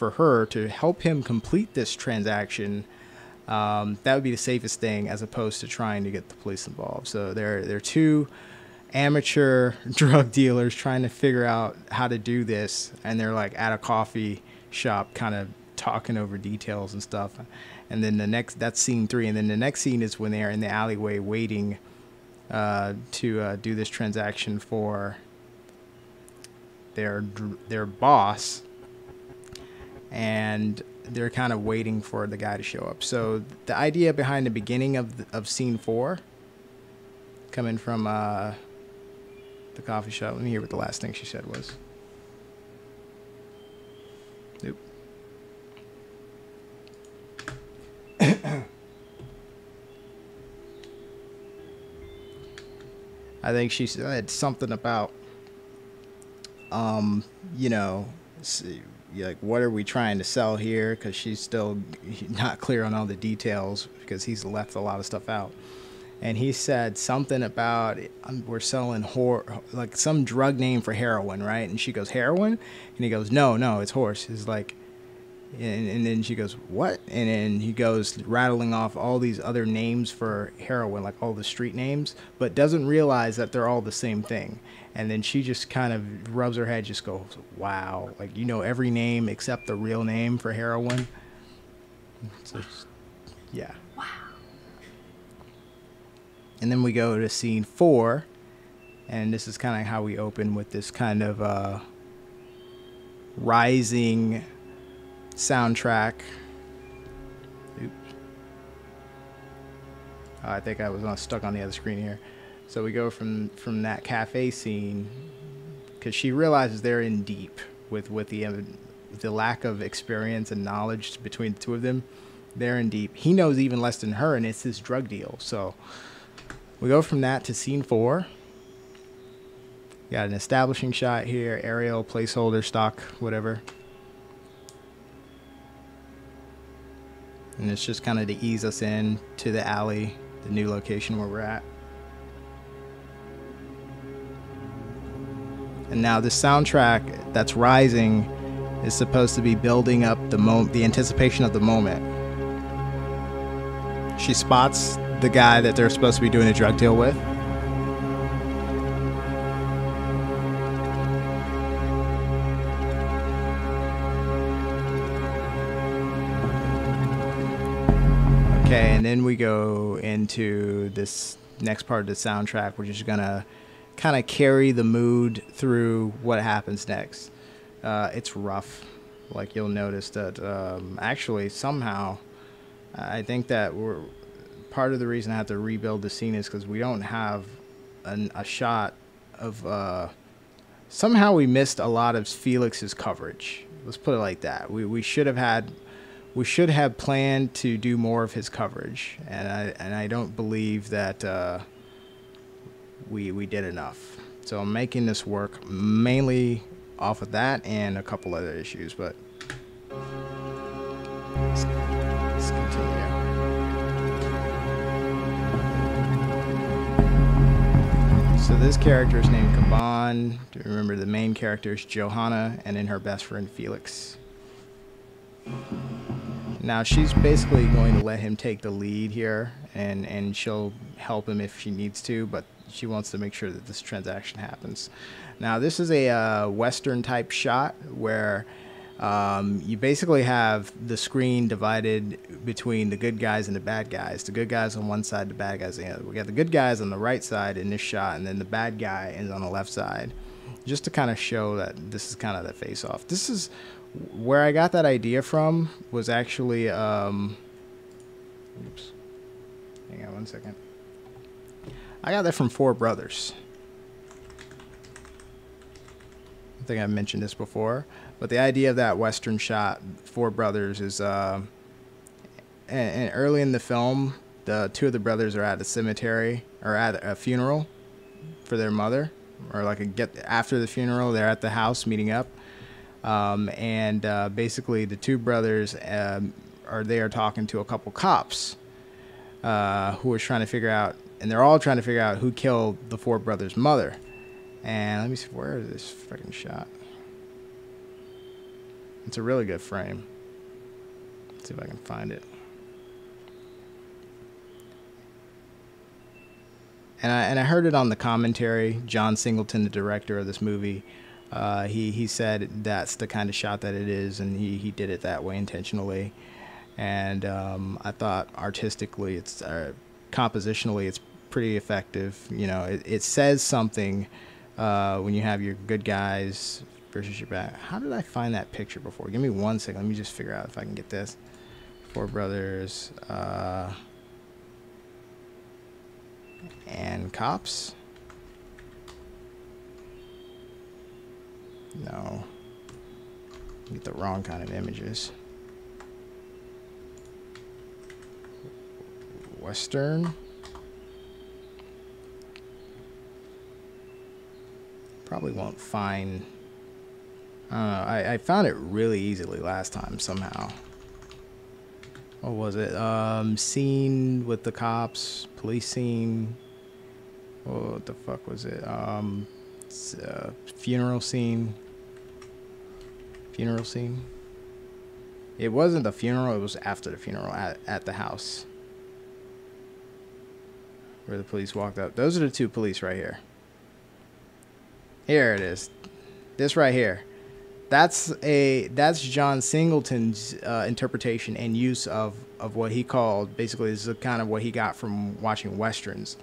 for her to help him complete this transaction, that would be the safest thing, as opposed to trying to get the police involved. So they're two amateur drug dealers trying to figure out how to do this, and they're like at a coffee shop kind of talking over details and stuff. And then that's scene 3, and then the next scene is when they're in the alleyway waiting to do this transaction for their boss, and they're kind of waiting for the guy to show up. So the idea behind the beginning of scene 4, coming from the coffee shop. Let me hear what the last thing she said was. Nope. I think she said something about, like, what are we trying to sell here? Because she's still not clear on all the details, because he's left a lot of stuff out. And he said something about, we're selling like some drug name for heroin, right? And she goes, heroin? And he goes, no, it's horse. He's like, and then she goes, what? And then he goes rattling off all these other names for heroin, like all the street names, but doesn't realize that they're all the same thing. And then she just kind of rubs her head, just goes, wow, like, every name except the real name for heroin. So, yeah. Wow. And then we go to scene 4, and this is kind of how we open, with this kind of rising soundtrack. Oops. I think I was stuck on the other screen here. So we go from that cafe scene, because she realizes they're in deep with the lack of experience and knowledge between the two of them. They're in deep. He knows even less than her, and it's his drug deal. So we go from that to scene 4. Got an establishing shot here, aerial, placeholder, stock, whatever. And it's just kind of to ease us in to the alley, the new location where we're at. And now the soundtrack that's rising is supposed to be building up the anticipation of the moment. She spots the guy that they're supposed to be doing a drug deal with. Okay, and then we go into this next part of the soundtrack, which is gonna kind of carry the mood through what happens next. It's rough. Like, you'll notice that actually somehow I think that part of the reason I have to rebuild the scene is because we don't have a shot of somehow we missed a lot of Felix's coverage. Let's put it like that. We should have planned to do more of his coverage, and I don't believe that we did enough. So I'm making this work mainly off of that and a couple other issues, but let's continue. So this character is named Kaban. Remember, the main character is Johanna, and then her best friend Felix. Now she's basically going to let him take the lead here, and she'll help him if she needs to, but she wants to make sure that this transaction happens. Now this is a Western type shot where you basically have the screen divided between the good guys and the bad guys. The good guys on one side, the bad guys on the other. We got the good guys on the right side in this shot, and then the bad guy is on the left side, just to kind of show that this is kind of the face-off. This is where I got that idea from, was actually oops, hang on one second. I got that from Four Brothers. I think I mentioned this before, but the idea of that Western shot, Four Brothers, is and early in the film, the two of the brothers are at a cemetery, or at a funeral for their mother, or like after the funeral, they're at the house meeting up, and basically the two brothers are there talking to a couple cops who are trying to figure out, and they're all trying to figure out who killed the Four Brothers' mother. And let me see, where is this freaking shot? It's a really good frame. Let's see if I can find it. And I heard it on the commentary. John Singleton, the director of this movie, he said that's the kind of shot that it is, and he did it that way intentionally. And I thought artistically, it's compositionally, it's pretty effective. You know, it says something when you have your good guys versus your bad. How did I find that picture before? Give me 1 second. Let me just figure out if I can get this. Four Brothers. And Cops? No. Get the wrong kind of images. Western? Probably won't find... I don't know. I found it really easily last time somehow. What was it? Scene with the cops. Police scene. What the fuck was it? Funeral scene. Funeral scene. It wasn't the funeral. It was after the funeral at the house where the police walked up. Those are the two police right here. Here it is. This right here. That's John Singleton's interpretation and use of what he called, basically this is kind of what he got from watching westerns,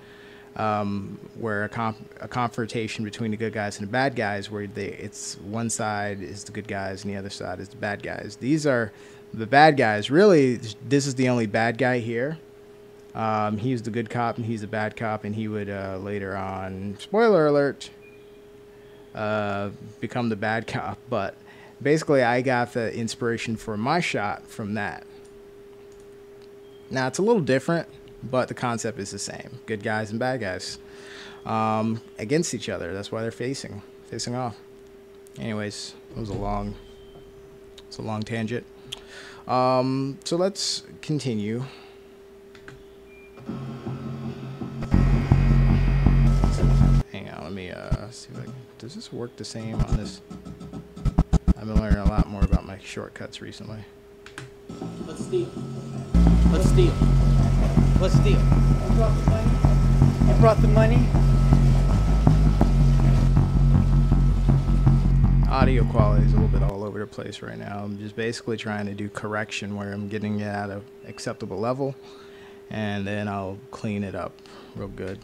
where a confrontation between the good guys and the bad guys, where it's one side is the good guys and the other side is the bad guys. These are the bad guys. Really, this is the only bad guy here. He's the good cop and he's the bad cop, and he would later on, spoiler alert, become the bad cop. But basically I got the inspiration for my shot from that. Now it's a little different, but the concept is the same. Good guys and bad guys against each other. That's why they're facing off. Anyways, it was a long tangent. So let's continue. Hang on, let me see if I can, does this work the same on this? I've been learning a lot more about my shortcuts recently. Let's steal. Let's steal. Let's steal. You brought the money? You brought the money? Audio quality is a little bit all over the place right now. I'm just basically trying to do correction where I'm getting it at an acceptable level, and then I'll clean it up real good.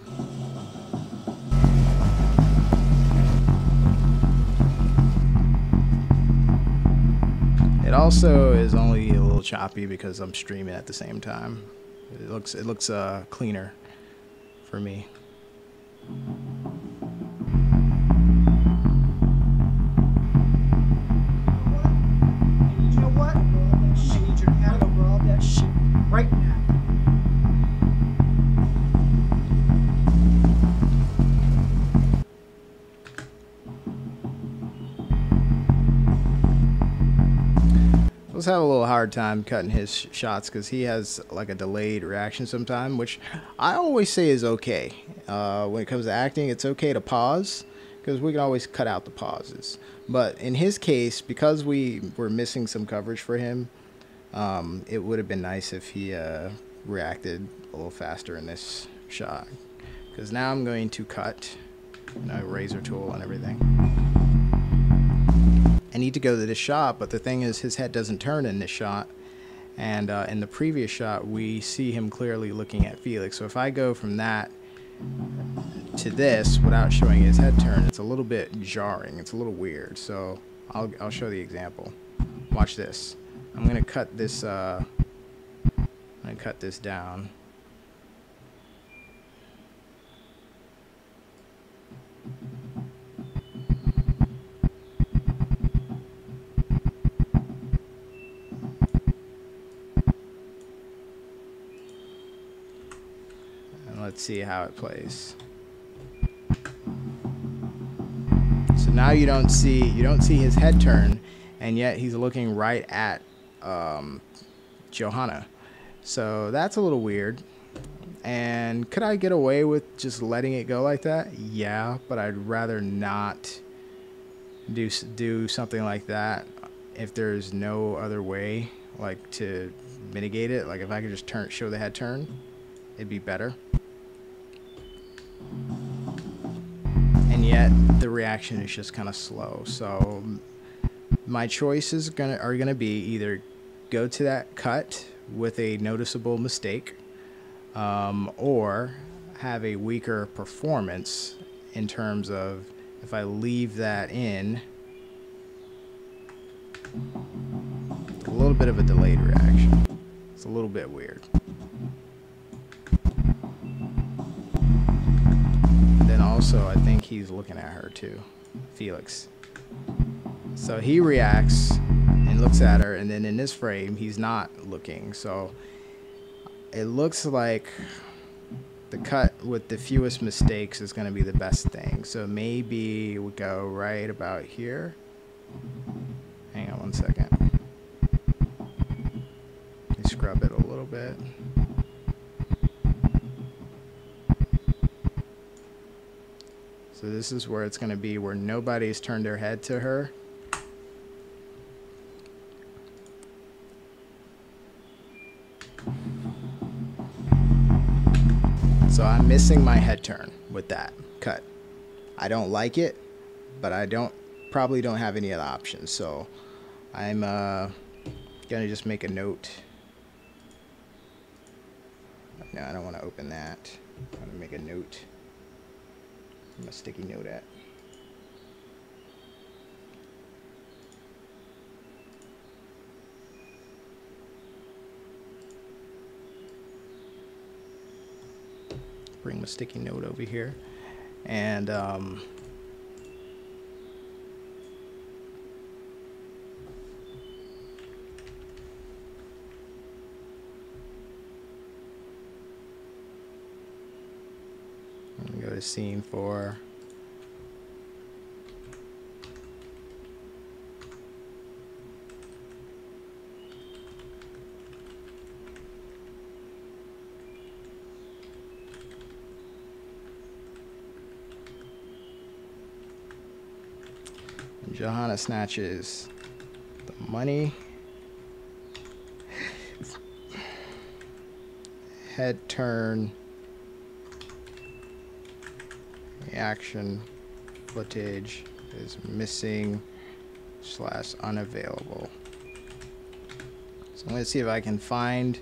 It also is only a little choppy because I'm streaming at the same time. It looks cleaner for me. You know what? I need you to hand over all that shit right now. I was having a little hard time cutting his shots because he has like a delayed reaction sometime, which I always say is okay. When it comes to acting, it's okay to pause because we can always cut out the pauses. But in his case, because we were missing some coverage for him, it would have been nice if he reacted a little faster in this shot. Because now I'm going to cut, razor tool and everything. I need to go to this shot, but the thing is his head doesn't turn in this shot, and in the previous shot we see him clearly looking at Felix. So if I go from that to this without showing his head turn, it's a little bit jarring, it's a little weird. So I'll show the example. Watch this. I'm gonna cut this down. Let's see how it plays. So now you don't see his head turn, and yet he's looking right at Johanna. So that's a little weird. And could I get away with just letting it go like that? Yeah, but I'd rather not do something like that. if there's no other way, like, to mitigate it, like if I could just show the head turn, it'd be better. And yet the reaction is just kind of slow. So my choices are gonna be either go to that cut with a noticeable mistake, or have a weaker performance in terms of if I leave that in, a little bit of a delayed reaction. It's a little bit weird. Then also, I think he's looking at her too, Felix. So he reacts and looks at her, and then in this frame, he's not looking. So it looks like the cut with the fewest mistakes is going to be the best thing. So maybe we go right about here. Hang on one second. Let me scrub it a little bit. So this is where it's going to be, where nobody's turned their head to her. So I'm missing my head turn with that cut. I don't like it, but I probably don't have any other options. So I'm gonna just make a note. No, I don't want to open that. I'm gonna make a note. Where's my sticky note at? Bring my sticky note over here, and I'm gonna go to scene 4. Johanna snatches the money. Head turn. Action footage is missing / unavailable. So I'm going to see if I can find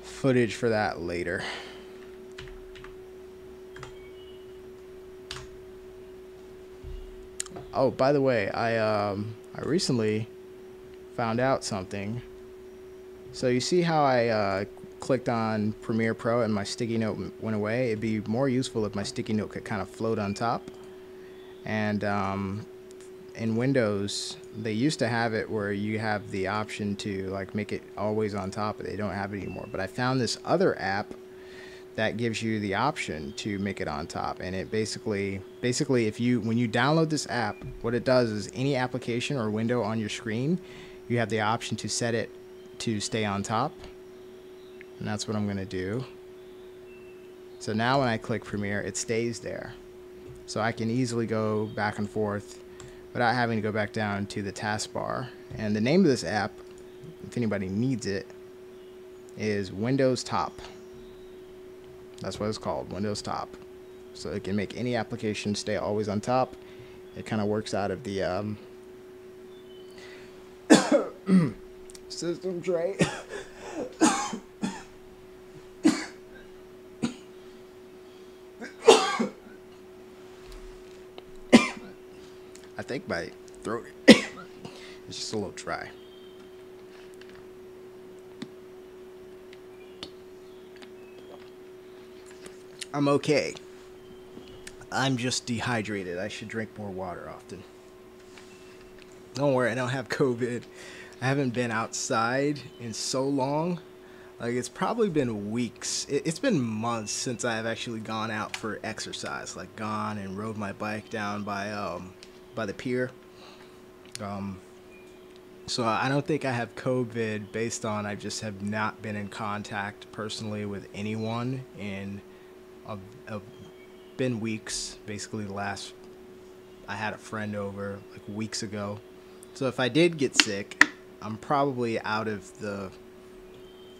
footage for that later. Oh, by the way, I recently found out something. So you see how I clicked on Premiere Pro and my sticky note went away? It'd be more useful if my sticky note could kind of float on top. And in Windows, they used to have it where you have the option to like make it always on top, but they don't have it anymore. But I found this other app that gives you the option to make it on top, and it basically when you download this app, what it does is any application or window on your screen, you have the option to set it to stay on top, and that's what I'm going to do. So now when I click Premiere, it stays there, so I can easily go back and forth without having to go back down to the taskbar. And the name of this app, if anybody needs it, is Windows Top. That's what it's called, Windows Top. So it can make any application stay always on top. It kind of works out of the systems, right? I think my throat is just a little dry. I'm okay. I'm just dehydrated. I should drink more water often. Don't worry, I don't have COVID. I haven't been outside in so long. Like, it's probably been weeks. It's been months since I've actually gone out for exercise. Like, gone and rode my bike down by the pier. So I don't think I have COVID based on I just have not been in contact personally with anyone in been weeks. Basically I had a friend over like weeks ago, So if I did get sick, I'm probably out of the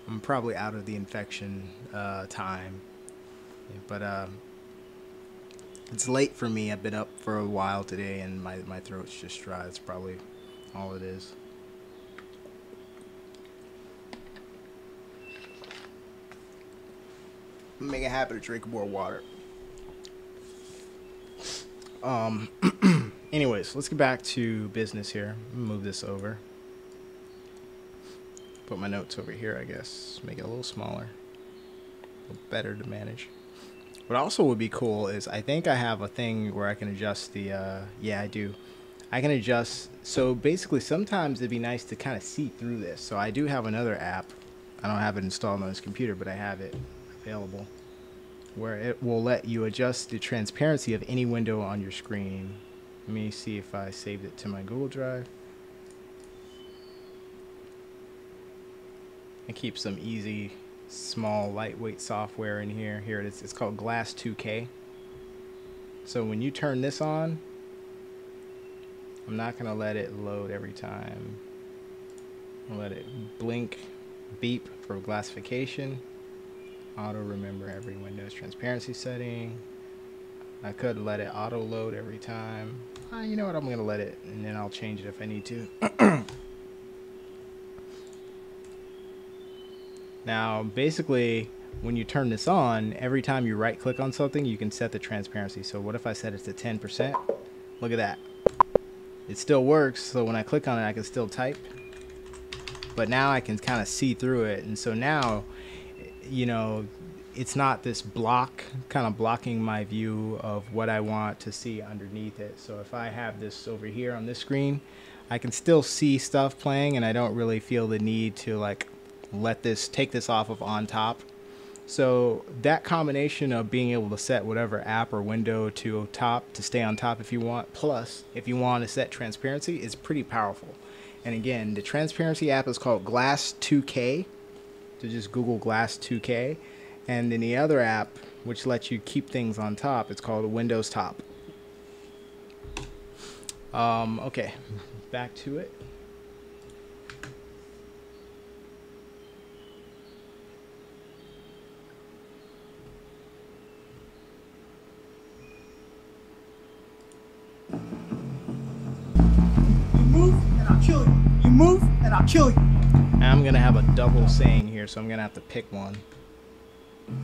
infection time. But it's late for me. I've been up for a while today, and my throat's just dry. That's probably all it is. Make a habit of drinking more water. Anyways, let's get back to business here. Move this over. Put my notes over here, I guess. Make it a little smaller. A little better to manage. What also would be cool is I think I have a thing where I can adjust the, yeah, I do. I can adjust, so basically sometimes it'd be nice to kind of see through this. So I do have another app. I don't have it installed on this computer, but I have it available, where it will let you adjust the transparency of any window on your screen. Let me see if I saved it to my Google Drive. I keep some easy, small, lightweight software in here. Here it is. It's called Glass 2K. So when you turn this on, I'm not going to let it load every time. I'll let it blink, beep for glassification. Auto remember every Windows transparency setting. I could let it auto load every time. You know what, I'm gonna let it, and then I'll change it if I need to. Now basically when you turn this on, every time you right click on something you can set the transparency. So what if I set it to 10%? Look at that, it still works. So when I click on it I can still type, but now I can kind of see through it. And so now, you know, it's not this block kind of blocking my view of what I want to see underneath it. So if I have this over here on this screen, I can still see stuff playing, and I don't really feel the need to like take this off of on top. So that combination of being able to set whatever app or window to top to stay on top if you want, plus if you want to set transparency, is pretty powerful. And again, the transparency app is called Glass 2K. So just Google Glass 2K. And then the other app, which lets you keep things on top, it's called Windows Top. Okay, back to it. You move and I'll kill you. You move and I'll kill you. And I'm gonna have a double saying here, so I'm gonna have to pick one.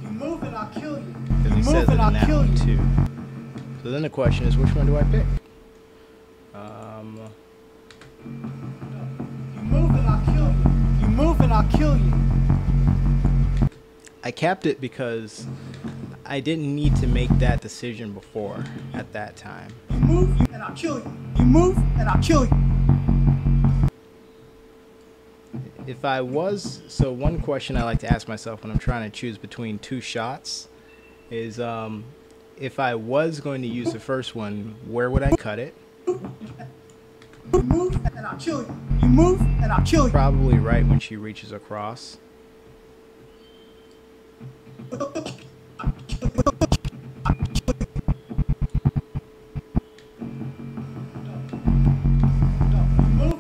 You move and I'll kill you. Because he You says move it in and I'll that kill one you. too. So then the question is, which one do I pick? You move and I'll kill you. You move and I'll kill you. I kept it because I didn't need to make that decision before at that time. You move and I'll kill you. You move and I'll kill you. If I was, so one question I like to ask myself when I'm trying to choose between two shots is, if I was going to use the first one, where would I cut it? You move and I'll kill you. You move and I'll kill you. Probably right when she reaches across. Move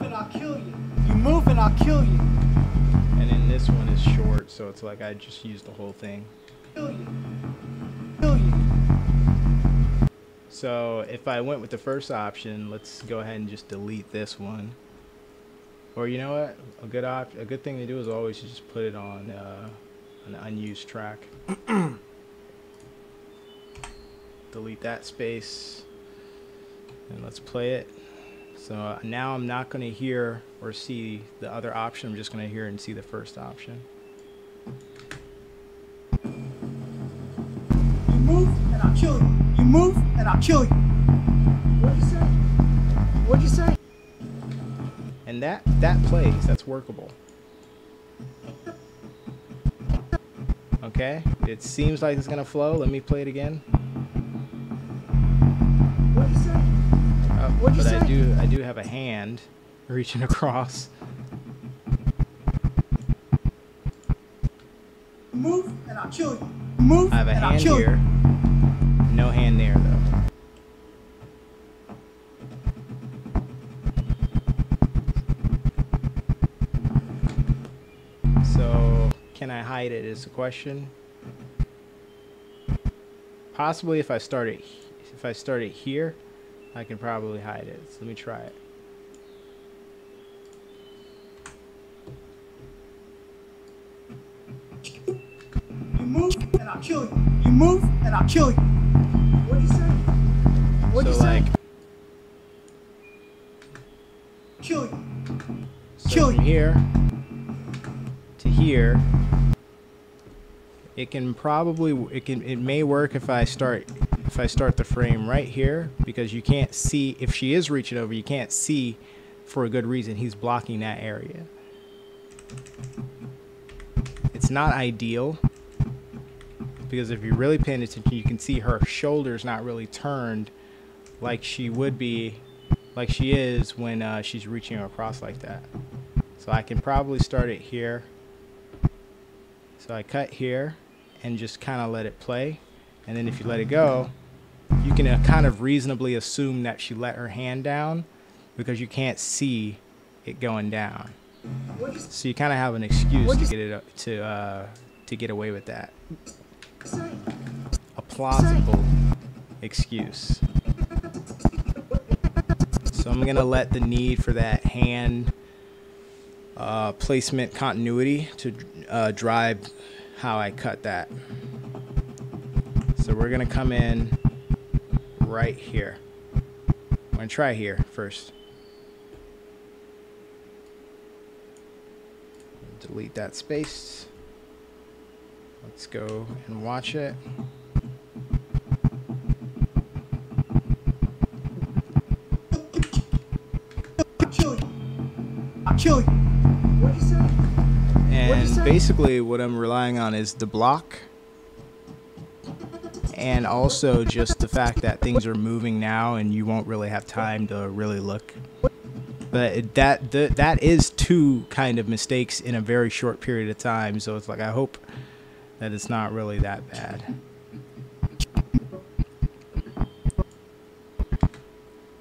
and I'll kill you. You move and I'll kill you. And then this one is short, so it's like I just used the whole thing. Kill you. Kill you. So if I went with the first option, let's go ahead and just delete this one. Or you know what? A good thing to do is always just put it on an unused track. Delete that space, and let's play it. So now I'm not going to hear or see the other option. I'm just going to hear and see the first option. You move and I'll kill you. You move and I'll kill you. What'd you say? What'd you say? And that plays. That's workable. Okay, it seems like it's gonna flow. Let me play it again. What'd you say? What'd you But say? I do have a hand reaching across. Move and I'll kill you. Move I have a and I'll hand kill here. No hand there though. hide it is the question. Possibly if I start it here, I can probably hide it. So let me try it. You move and I'll kill you. You move and I'll kill you. What'd you say? What'd So you say? like, Kill you. so Kill from you. here to here, it may work if I start the frame right here, because you can't see if she is reaching over. You can't see for a good reason. He's blocking that area. It's not ideal, because if you're really paying attention, you can see her shoulders not really turned like she would be, like she is when she's reaching across like that. So I can probably start it here. So I cut here and just kind of let it play. And then if you let it go, you can kind of reasonably assume that she let her hand down, because you can't see it going down. So you kind of have an excuse to get it to get away with that. A plausible excuse. So I'm gonna let the need for that hand placement continuity to drive how I cut that. So we're gonna come in right here. I'm gonna try here first. Delete that space. Let's go and watch it. I'll kill you. I'll kill you. What'd you say? What'd you And say? basically what I'm relying on is the block, and also just the fact that things are moving now and you won't really have time to really look. But that is two kind of mistakes in a very short period of time, so it's like I hope that it's not really that bad.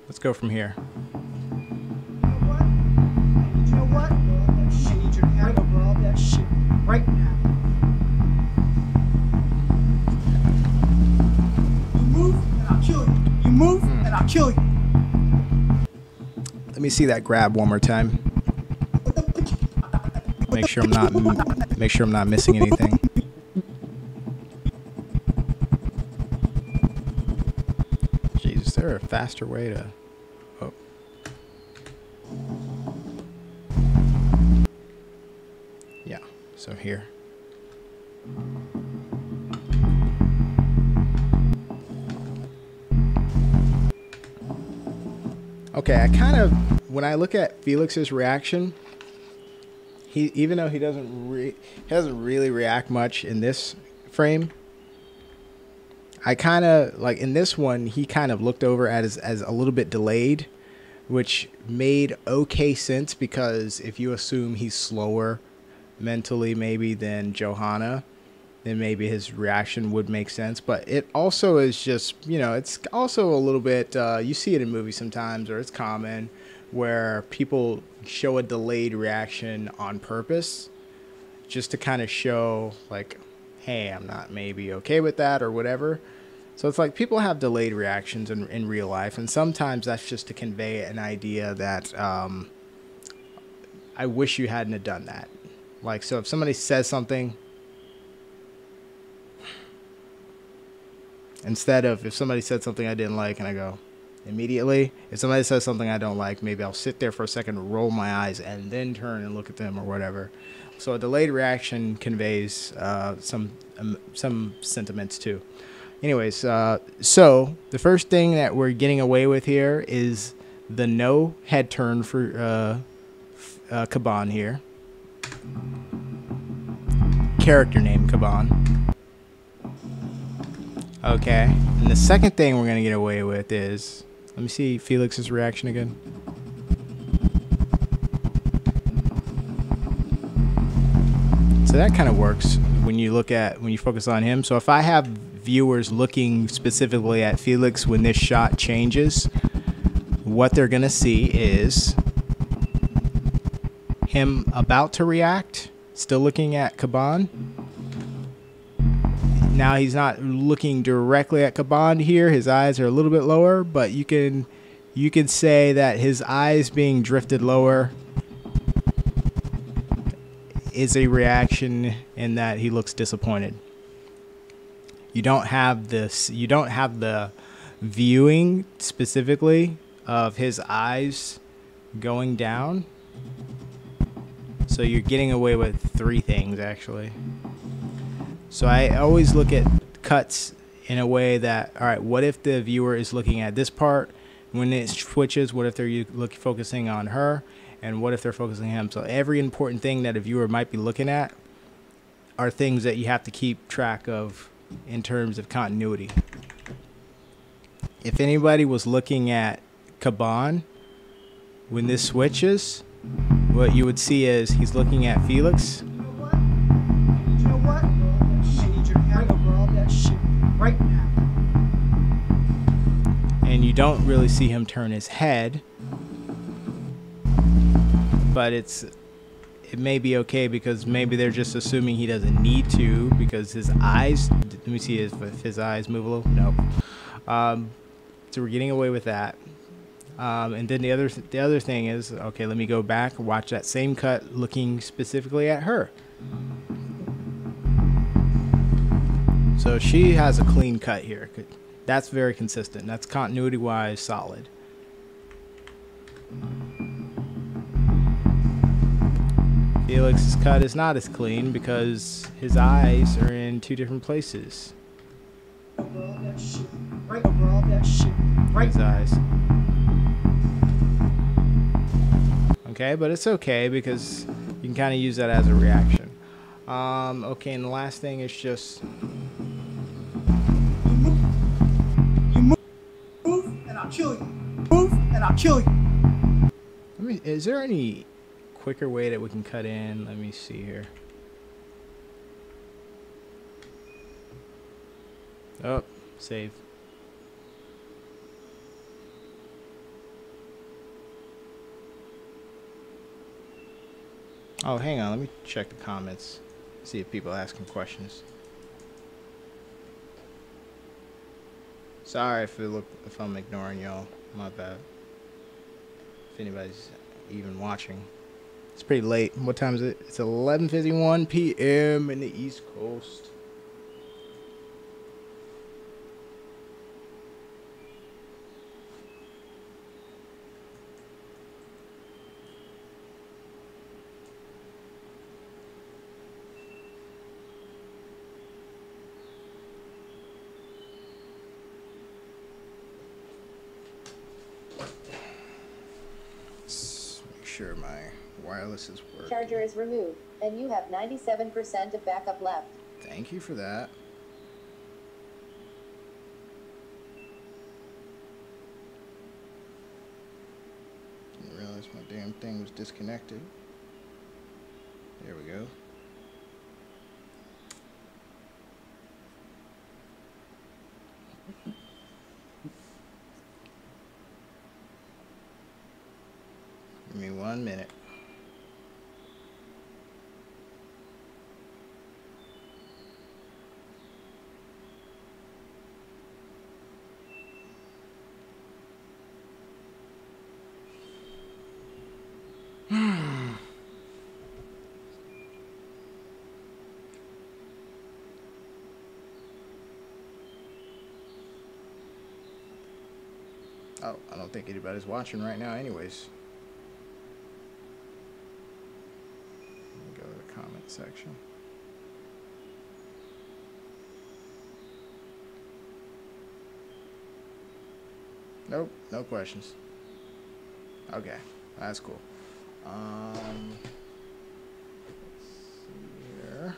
Let's go from here. You know what? I need you to handle all that shit right now. You move and I'll kill you. You move and I'll kill you. Let me see that grab one more time. Make sure I'm not missing anything. Jeez, is there a faster way to? Oh. Yeah. So here. Okay, I kind of, when I look at Felix's reaction, even though he doesn't really react much in this frame, I kind of like in this one he kind of looked over at as a little bit delayed, which made okay sense, because if you assume he's slower mentally maybe than Johanna, then maybe his reaction would make sense. But it also is just, you know, it's also a little bit, you see it in movies sometimes, or it's common, where people show a delayed reaction on purpose just to kind of show like, hey, I'm not maybe okay with that or whatever. So it's like people have delayed reactions in real life, and sometimes that's just to convey an idea that I wish you hadn't have done that. Like, so if somebody says something, instead of if somebody said something I didn't like and I go immediately, if somebody says something I don't like, maybe I'll sit there for a second, roll my eyes, and then turn and look at them or whatever. So a delayed reaction conveys some sentiments too. Anyways, so the first thing that we're getting away with here is the no head turn for Kaban here. Character name Kaban. Okay, and the second thing we're gonna get away with is, let me see Felix's reaction again. So that kind of works when you focus on him. So if I have viewers looking specifically at Felix when this shot changes, what they're gonna see is him about to react, still looking at Kaban, Now he's not looking directly at Caban here. His eyes are a little bit lower, but you can say that his eyes being drifted lower is a reaction in that he looks disappointed. You don't have this. You don't have the viewing specifically of his eyes going down. So you're getting away with three things actually. So I always look at cuts in a way that, all right, what if the viewer is looking at this part? When it switches, what if they're focusing on her? And what if they're focusing on him? So every important thing that a viewer might be looking at are things that you have to keep track of in terms of continuity. If anybody was looking at Caban, when this switches, what you would see is he's looking at Felix. You know what? You know what? I need your hand over all that shit right now. And you don't really see him turn his head. But it may be okay because maybe they're just assuming he doesn't need to because his eyes, let me see if his eyes move a little. Nope. So we're getting away with that. And then the other thing is, okay, let me go back and watch that same cut looking specifically at her. So she has a clean cut here. That's very consistent. That's continuity-wise solid. Felix's cut is not as clean because his eyes are in two different places. Over all that shit. Right over all that shit. Right. His eyes. Okay, but it's okay because you can kind of use that as a reaction. Okay, and the last thing is just You move and I'll kill you. Move and I'll kill you. is there any quicker way that we can cut in? Let me see here. Oh, save. Oh, hang on. Let me check the comments. See if people are asking questions. Sorry if I'm ignoring y'all. My bad. If anybody's even watching. It's pretty late. What time is it? It's 11:51 p.m. in the East Coast. Sure my wireless is working. Charger is removed, and you have 97% of backup left. Thank you for that. Didn't realize my damn thing was disconnected. There we go. Give me 1 minute. Oh, I don't think anybody's watching right now anyways. Go to the comment section. Nope, no questions. Okay, that's cool. Let's see here.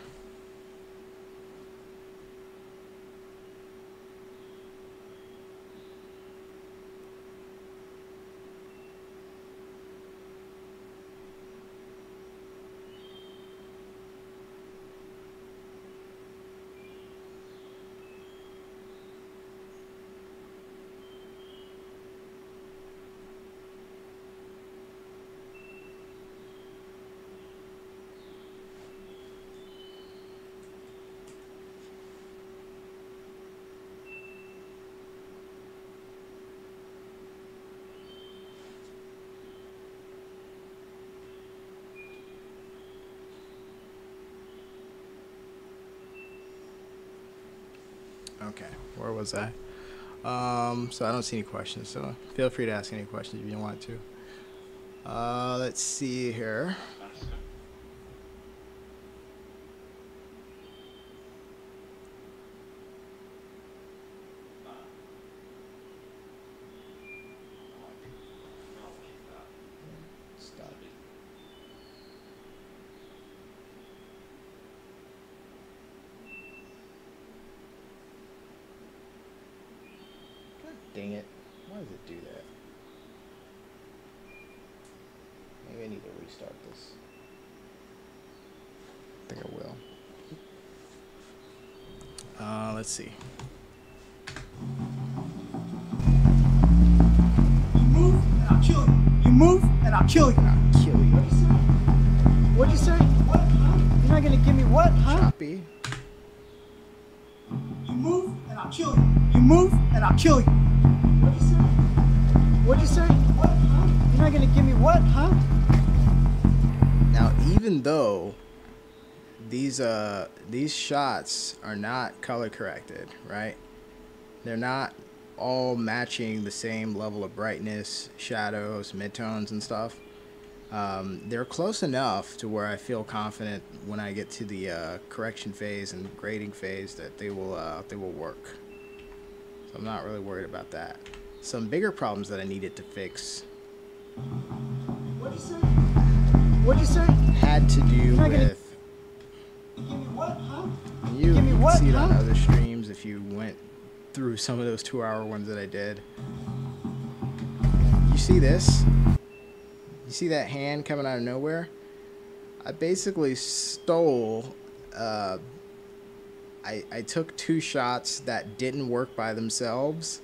Okay, where was I? So I don't see any questions, so feel free to ask any questions if you want to. Let's see here. Stop. God dang it. Why does it do that? Maybe I need to restart this. I think I will. Let's see. You move and I'll kill you. You move and I'll kill you. I'll kill you. What'd you say? What, huh? You're not gonna give me what, huh? Choppy. You move and I'll kill you. You move and I'll kill you. What'd you say? What'd you say? What, huh? You're not gonna give me what, huh? Now, even though these shots are not color corrected, right? They're not all matching the same level of brightness, shadows, midtones, and stuff. They're close enough to where I feel confident when I get to the correction phase and grading phase that they will work. So I'm not really worried about that. Some bigger problems that I needed to fix What'd you say? What'd you say? had to do not gonna- with Give me what, huh? you Give me can what, see it on huh? other streams if you went through some of those 2-hour ones that I did. You see this? You see that hand coming out of nowhere? I basically stole, I took 2 shots that didn't work by themselves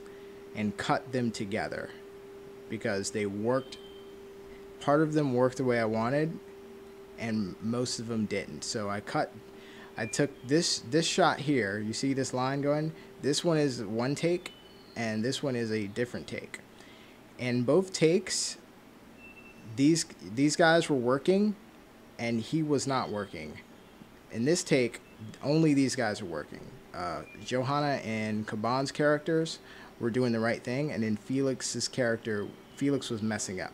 and cut them together because they worked. Part of them worked the way I wanted and most of them didn't. So I took this shot here. You see this line going? This one is one take and this one is a different take. And both takes, these guys were working and he was not working. In this take, only these guys are working. Johanna and Kaban's characters were doing the right thing, and then Felix's character, Felix was messing up.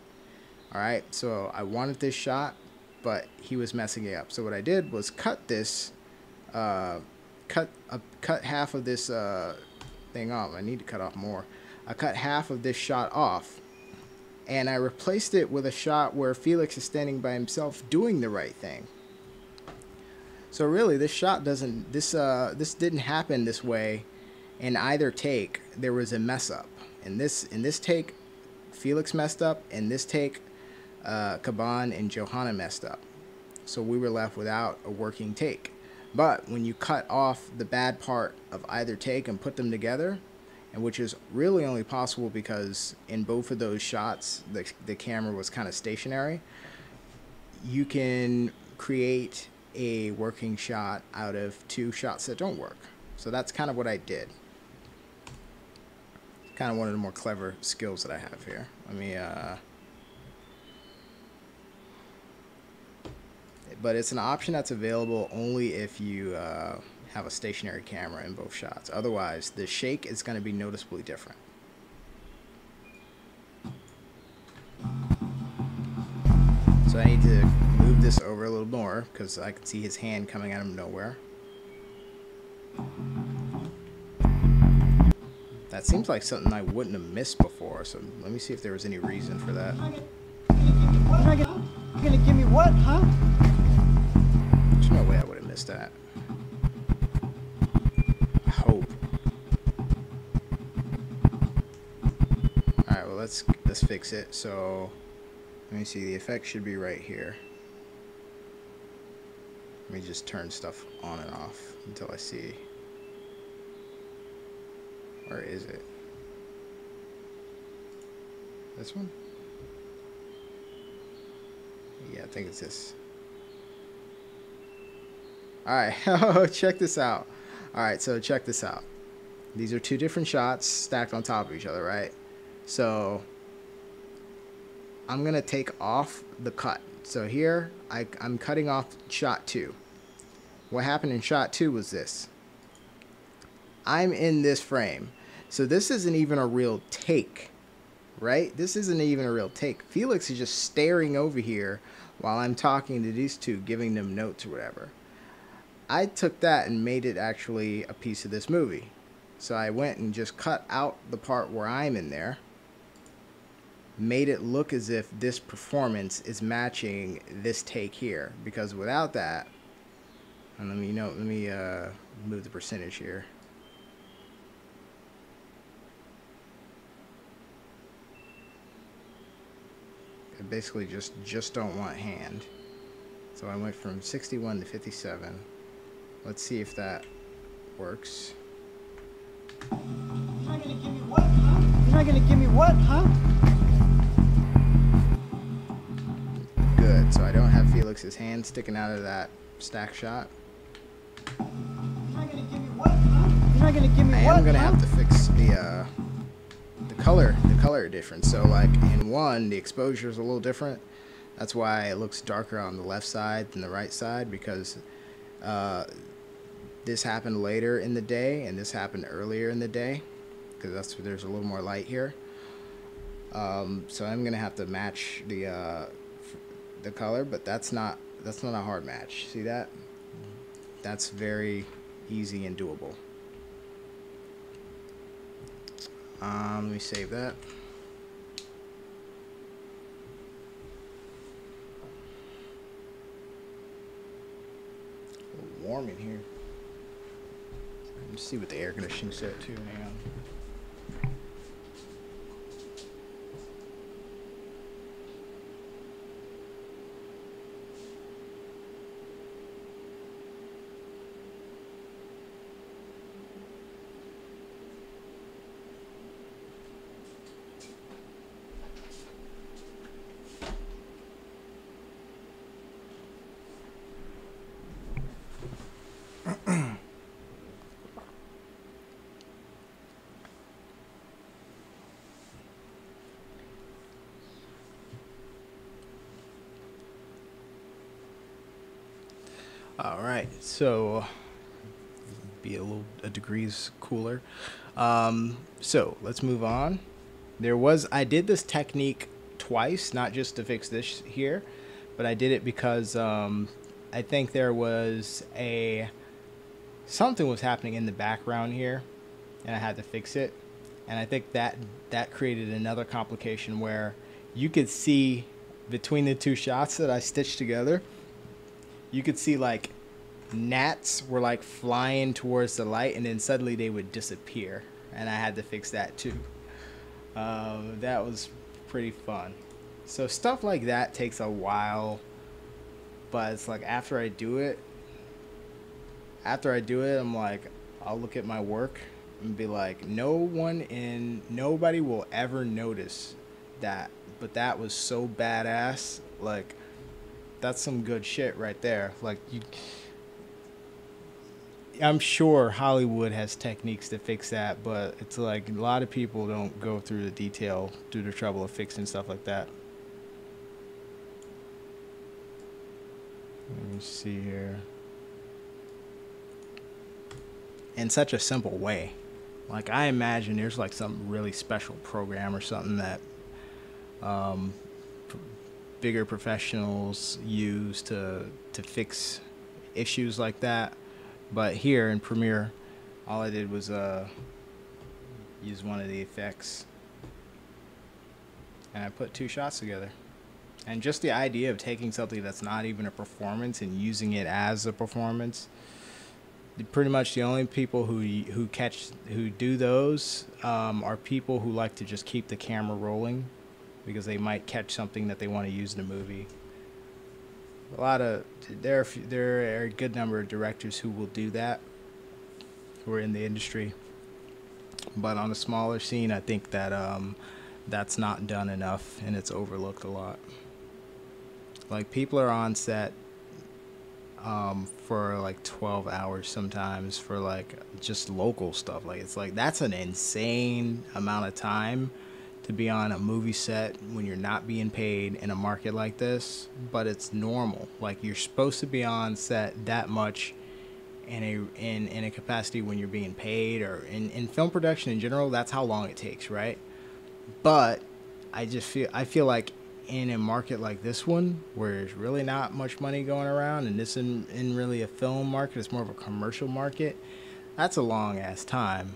All right, so I wanted this shot, but he was messing it up. So what I did was cut this, cut half of this thing off. I need to cut off more. I cut half of this shot off, and I replaced it with a shot where Felix is standing by himself doing the right thing. So really, this shot doesn't, this didn't happen this way in either take. There was a mess up. In this take, Felix messed up. In this take, Kaban and Johanna messed up. So we were left without a working take. But when you cut off the bad part of either take and put them together, and which is really only possible because in both of those shots, the camera was kind of stationary, you can create a working shot out of 2 shots that don't work. So that's kind of what I did. Kind of one of the more clever skills that I have here. Let me, but it's an option that's available only if you have a stationary camera in both shots. Otherwise, the shake is going to be noticeably different. So I need to move this over a little more because I can see his hand coming out of nowhere. That seems like something I wouldn't have missed before, so let me see if there was any reason for that. You're gonna give me what, huh? There's no way I would have missed that. I hope. Alright, well let's fix it. So let me see, the effect should be right here. Let me just turn stuff on and off until I see. Where is it? This one? Yeah, I think it's this. Alright, check this out. Alright, so check this out. These are 2 different shots stacked on top of each other, right? So I'm gonna take off the cut. So here, I'm cutting off shot 2. What happened in shot 2 was this. I'm in this frame. So this isn't even a real take, right? This isn't even a real take. Felix is just staring over here while I'm talking to these two, giving them notes or whatever. I took that and made it actually a piece of this movie. So I went and just cut out the part where I'm in there, made it look as if this performance is matching this take here. Because without that, and let me move the percentage here. I basically just don't want hand. So I went from 61 to 57. Let's see if that works. You're not gonna give me what, huh? You're not gonna give me what, huh? Good. So I don't have Felix's hand sticking out of that stack shot. You're not gonna give me what, huh? You're not gonna give me I what, am gonna huh? have to fix the color difference. So like in one, the exposure is a little different. That's why it looks darker on the left side than the right side, because this happened later in the day and this happened earlier in the day, because there's a little more light here. So I'm gonna have to match the color, but that's not a hard match. See that? That's very easy and doable. Let me save that. A little warm in here. Let's see what the air conditioning set to. Hang on. All right, so be a degrees cooler. So let's move on. I did this technique twice, not just to fix this here, but I did it because I think there was something was happening in the background here, and I had to fix it. And I think that created another complication where you could see between the two shots that I stitched together, you could see like gnats were like flying towards the light, and then suddenly they would disappear, and I had to fix that too. That was pretty fun. So stuff like that takes a while, but it's like after I do it, I'm like, I'll look at my work and be like, nobody will ever notice that, but that was so badass. Like, that's some good shit right there. Like, I'm sure Hollywood has techniques to fix that, but it's like a lot of people don't go through the detail, through the trouble of fixing stuff like that. Let me see here. In such a simple way. Like, I imagine there's like some really special program or something that bigger professionals use to fix issues like that. But here in Premiere, all I did was use one of the effects, and I put two shots together. And just the idea of taking something that's not even a performance and using it as a performance, pretty much the only people who do those are people who like to just keep the camera rolling, because they might catch something that they want to use in a movie. There are a good number of directors who will do that, who are in the industry. But on a smaller scene, I think that that's not done enough, and it's overlooked a lot. Like, people are on set for like 12 hours sometimes for like just local stuff. Like, it's like, that's an insane amount of time to be on a movie set when you're not being paid in a market like this, but it's normal. Like, you're supposed to be on set that much in a capacity when you're being paid, or in film production in general. That's how long it takes, right? But I feel like in a market like this one, where there's really not much money going around, and this in really a film market, it's more of a commercial market. That's a long ass time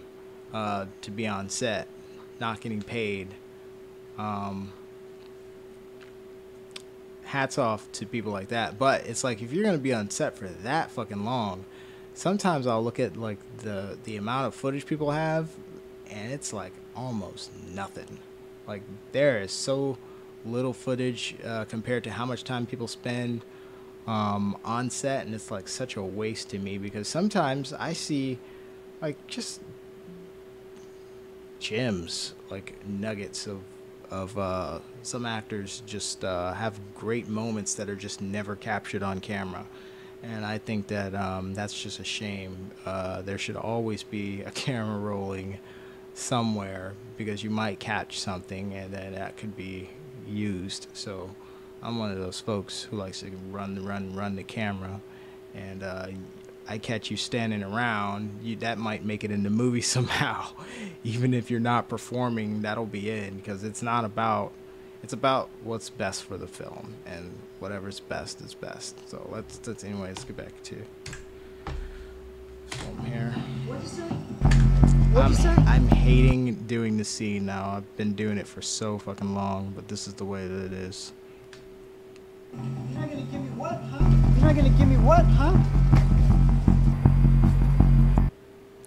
to be on set, not getting paid. Hats off to people like that. But it's like, if you're gonna be on set for that fucking long, sometimes I'll look at like the amount of footage people have, and it's like almost nothing. Like, there is so little footage compared to how much time people spend on set, and it's like such a waste to me, because sometimes I see like just gems, like nuggets of some actors just have great moments that are just never captured on camera. And I think that that's just a shame. There should always be a camera rolling somewhere, because you might catch something and then that could be used. So I'm one of those folks who likes to run the camera, and I catch you standing around, that might make it in the movie somehow. Even if you're not performing, that'll be in, because it's about what's best for the film, and whatever's best is best. So let's get back to film here. What'd you say? What'd you say? I'm hating doing the scene now. I've been doing it for so fucking long, but this is the way that it is. You're not gonna give me what, huh? You're not gonna give me what, huh?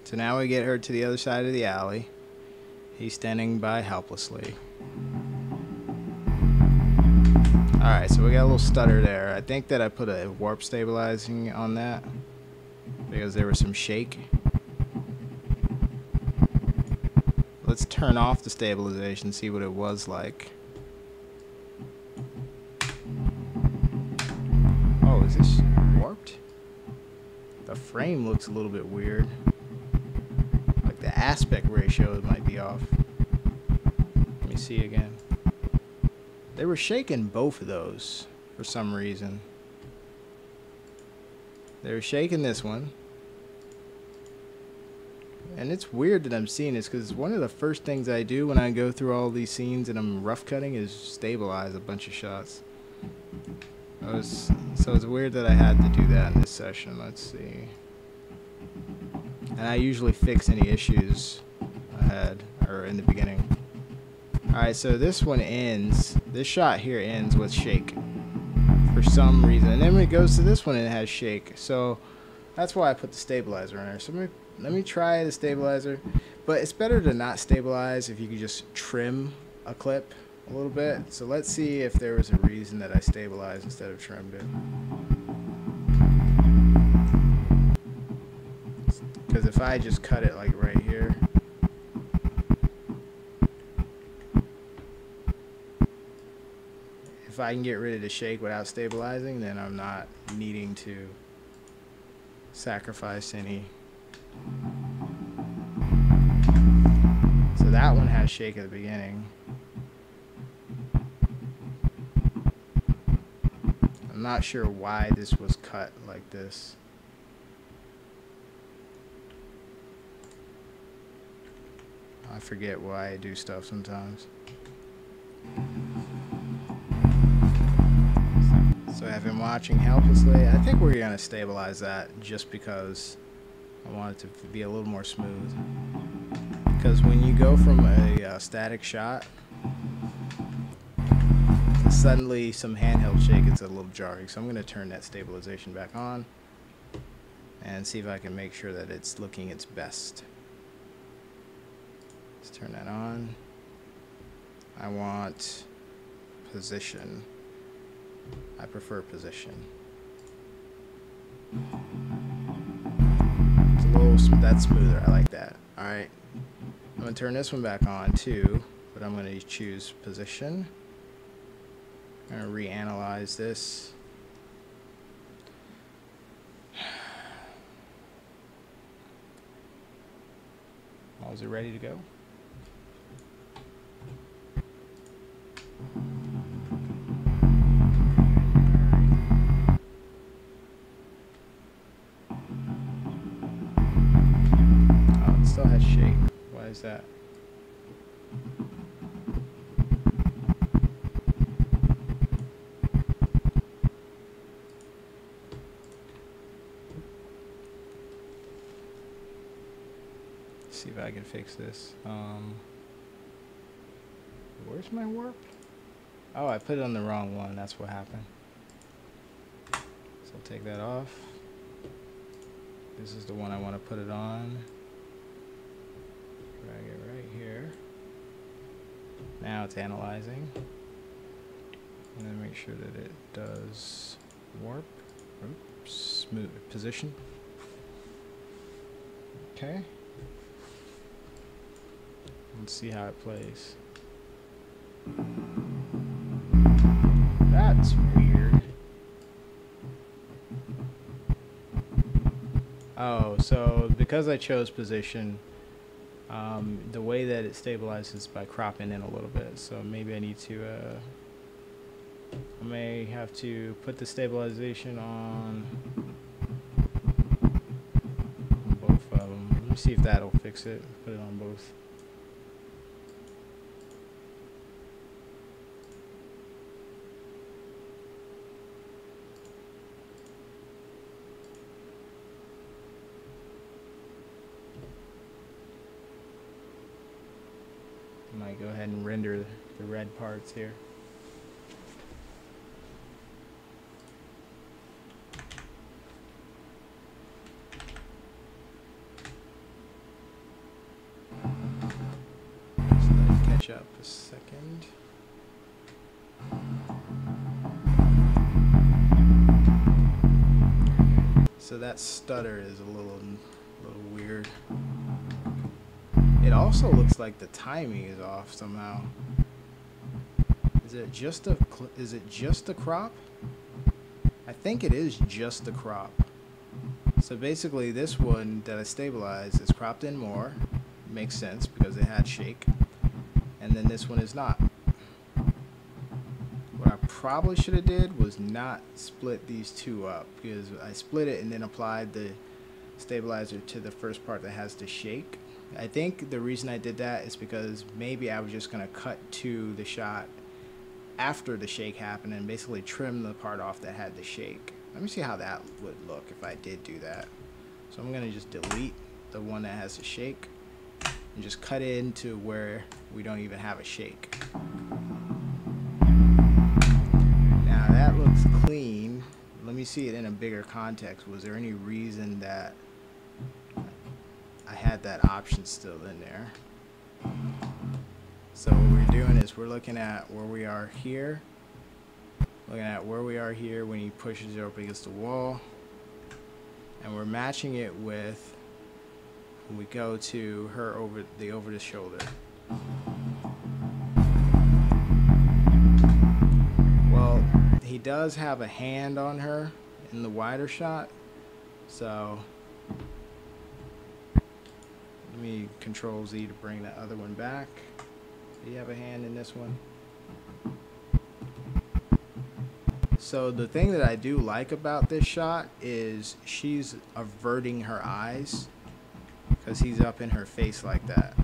So now we get her to the other side of the alley. He's standing by helplessly. Alright, so we got a little stutter there. I think that I put a warp stabilizing on that, because there was some shake. Let's turn off the stabilization, see what it was like. Oh, is this warped? The frame looks a little bit weird. Like the aspect ratio might be off. Let me see again. They were shaking both of those for some reason. They were shaking this one. And it's weird that I'm seeing this, because one of the first things I do when I go through all these scenes and I'm rough cutting is stabilize a bunch of shots. So it's weird that I had to do that in this session. Let's see. And I usually fix any issues I had, or in the beginning. Alright, so this one ends, this shot here ends with shake for some reason. And then when it goes to this one, it has shake. So that's why I put the stabilizer in there. So let me try the stabilizer. But it's better to not stabilize if you could just trim a clip a little bit. So let's see if there was a reason that I stabilized instead of trimmed it. Because if I just cut it like right here, if I can get rid of the shake without stabilizing, then I'm not needing to sacrifice any. So that one has shake at the beginning. I'm not sure why this was cut like this. I forget why I do stuff sometimes. So I've been watching helplessly. I think we're gonna stabilize that just because I want it to be a little more smooth. Because when you go from a static shot to suddenly some handheld shake, it's a little jarring. So I'm gonna turn that stabilization back on and see if I can make sure that it's looking its best. Let's turn that on. I want position. I prefer position. It's a little, that's smoother. I like that. Alright. I'm going to turn this one back on too, but I'm going to choose position. I'm going to reanalyze this. Oh, is it ready to go? shake. Why is that? See if I can fix this. Where's my warp? Oh, I put it on the wrong one. That's what happened. So I'll take that off. This is the one I want to put it on. Drag it right here. Now it's analyzing. And then make sure that it does warp. Oops, smooth position. Okay. Let's see how it plays. That's weird. Oh, so because I chose position, the way that it stabilizes by cropping in a little bit. So maybe I need to, I may have to put the stabilization on both of them. Let me see if that'll fix it. Put it on both. Might go ahead and render the red parts here. Just let it catch up a second. So that stutter is a little weird. It also looks like the timing is off somehow. Is it just a crop? I think it is just a crop. So basically this one that I stabilized is cropped in more. Makes sense because it had shake. And then this one is not. What I probably should have did was not split these two up, because I split it and then applied the stabilizer to the first part that has the shake. I think the reason I did that is because maybe I was just going to cut to the shot after the shake happened and basically trim the part off that had the shake. Let me see how that would look if I did do that. So I'm going to just delete the one that has the shake and just cut it into where we don't even have a shake. Now that looks clean. Let me see it in a bigger context. Was there any reason that I had that option still in there? So what we're doing is we're looking at where we are here, when he pushes it up against the wall, and we're matching it with when we go to her over the shoulder. Well, he does have a hand on her in the wider shot, so let me Control Z to bring the other one back. Do you have a hand in this one? So the thing that I do like about this shot is she's averting her eyes because he's up in her face like that.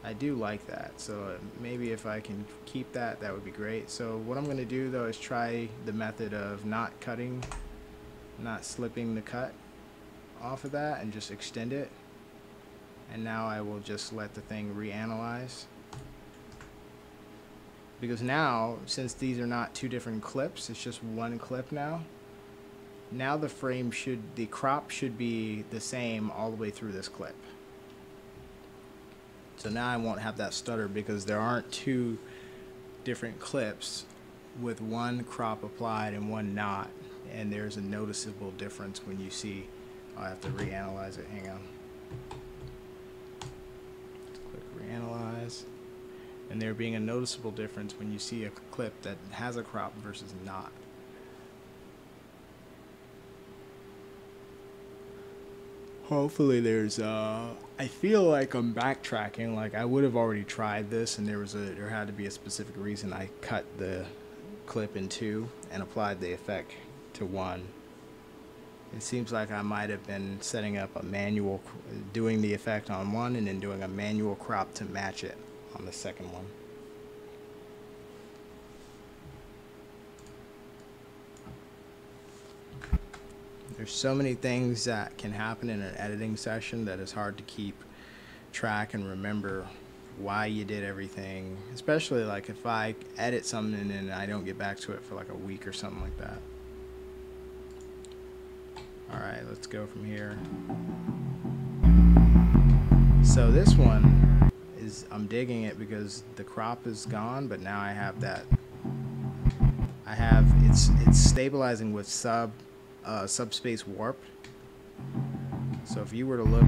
I do like that, so maybe if I can keep that, that would be great. So what I'm going to do though is try the method of not slipping the cut off of that and just extend it. And now I will just let the thing reanalyze, because now, since these are not two different clips, it's just one clip now. Now the crop should be the same all the way through this clip. So now I won't have that stutter because there aren't two different clips with one crop applied and one not. And there's a noticeable difference when you see. I'll have to reanalyze it. Hang on. Click reanalyze. And there being a noticeable difference when you see a clip that has a crop versus not. Hopefully there's I feel like I'm backtracking. Like I would have already tried this and there had to be a specific reason I cut the clip in 2 and applied the effect to 1. It seems like I might have been setting up a manual, doing the effect on 1 and then doing a manual crop to match it on the second one. There's so many things that can happen in an editing session that it's hard to keep track and remember why you did everything, especially like if I edit something and I don't get back to it for like a week or something like that. Alright, let's go from here. So this one is, I'm digging it because the crop is gone, but now I have that, it's stabilizing with subspace warp. So if you were to look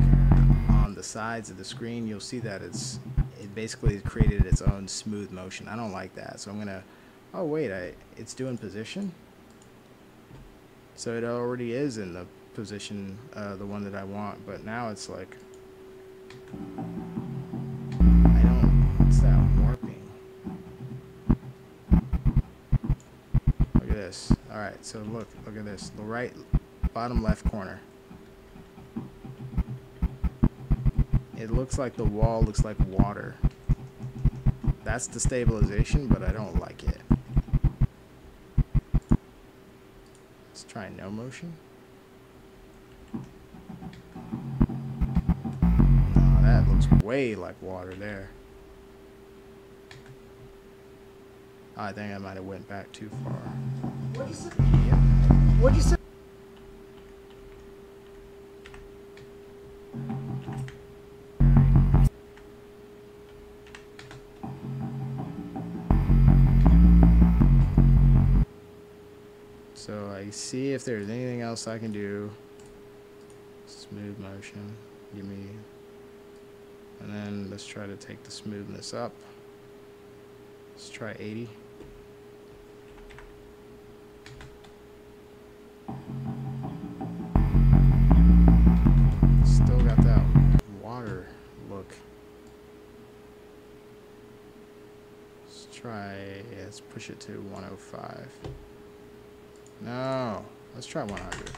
on the sides of the screen, you'll see that it basically created its own smooth motion. I don't like that, so I'm gonna, oh wait, it's doing position. So it already is in the position, the one that I want, but now it's like, what's that warping? Look at this. Alright, so look at this. The right, bottom left corner. It looks like the wall looks like water. That's the stabilization, but I don't like it. Let's try no motion. No, that looks way like water there. I think I might have went back too far. What'd you say? Yep. What'd you say? So I see if there's anything else I can do. Smooth motion, give me, and then let's try to take the smoothness up. Let's try 80. Still got that water look. Let's try, yeah, let's push it to 105. No, let's try 100.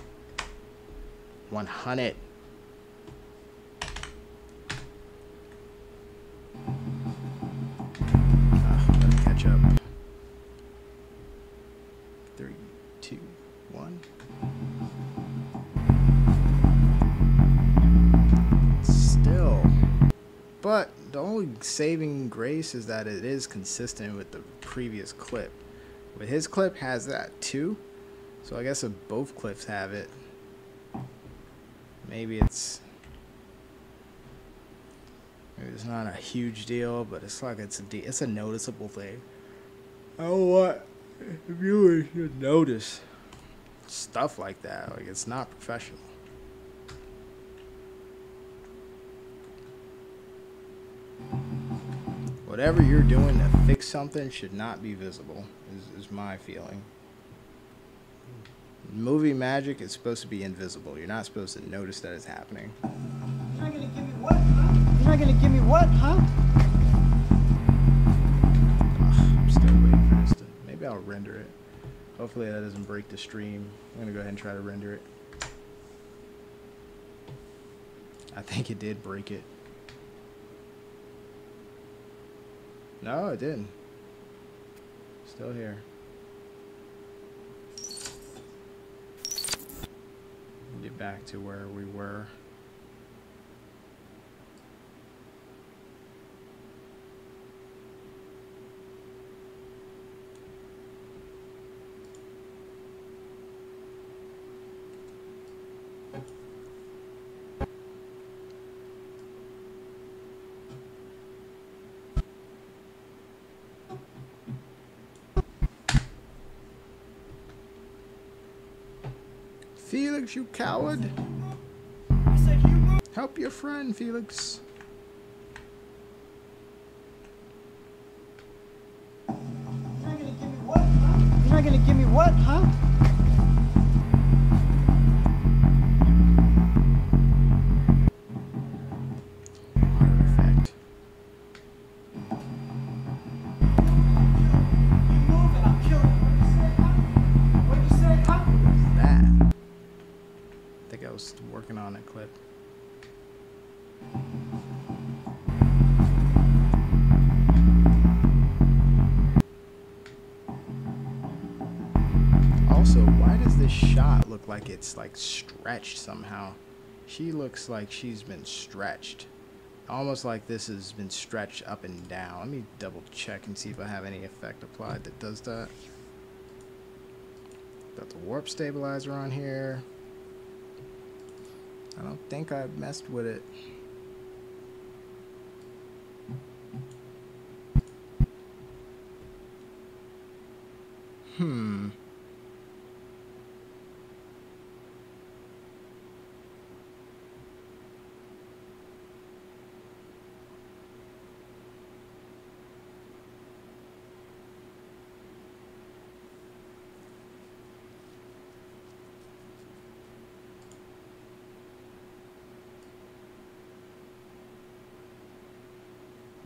100. Gotta catch up. 3, 2, 1. Still. But the only saving grace is that it is consistent with the previous clip. But his clip has that too. So I guess if both clips have it, maybe it's not a huge deal, but it's like it's a noticeable thing. I don't want viewers to notice stuff like that. Like, it's not professional. Whatever you're doing to fix something should not be visible, is my feeling. Movie magic is supposed to be invisible. You're not supposed to notice that it's happening. You're not gonna give me what, huh? You're not gonna give me what, huh? I'm still waiting for this to, maybe I'll render it. Hopefully that doesn't break the stream. I'm gonna go ahead and try to render it. I think it did break it. No, it didn't. Still here. Get back to where we were. Felix, you coward. I said you move. Help your friend, Felix. You're not gonna give me what, huh? You're not gonna give me what, huh? Water effect. You move and I'll kill you. almost working on it clip. Also, why does this shot look like it's like stretched somehow? She looks like she's been stretched. Almost like this has been stretched up and down. Let me double check and see if I have any effect applied that does that. Got the warp stabilizer on here. I don't think I messed with it.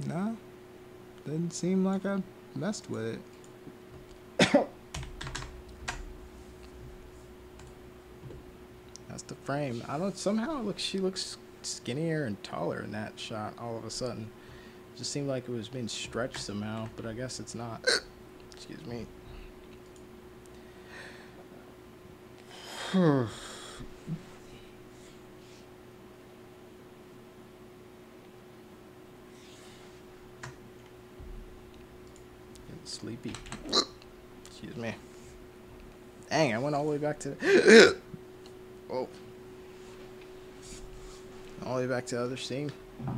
No, didn't seem like I messed with it. That's the frame. I don't, somehow it looks, she looks skinnier and taller in that shot all of a sudden. It just seemed like it was being stretched somehow, but I guess it's not. Excuse me. Sleepy. Excuse me. Dang, I went all the way back to whoa. All the way back to the other scene. You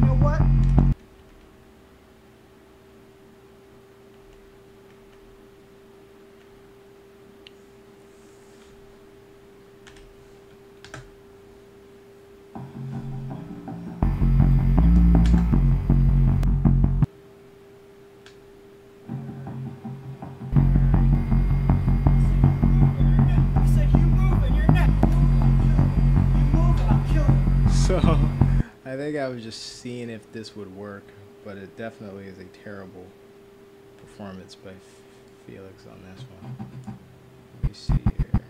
know what? So, I think I was just seeing if this would work, but it definitely is a terrible performance by Felix on this one. Let me see here.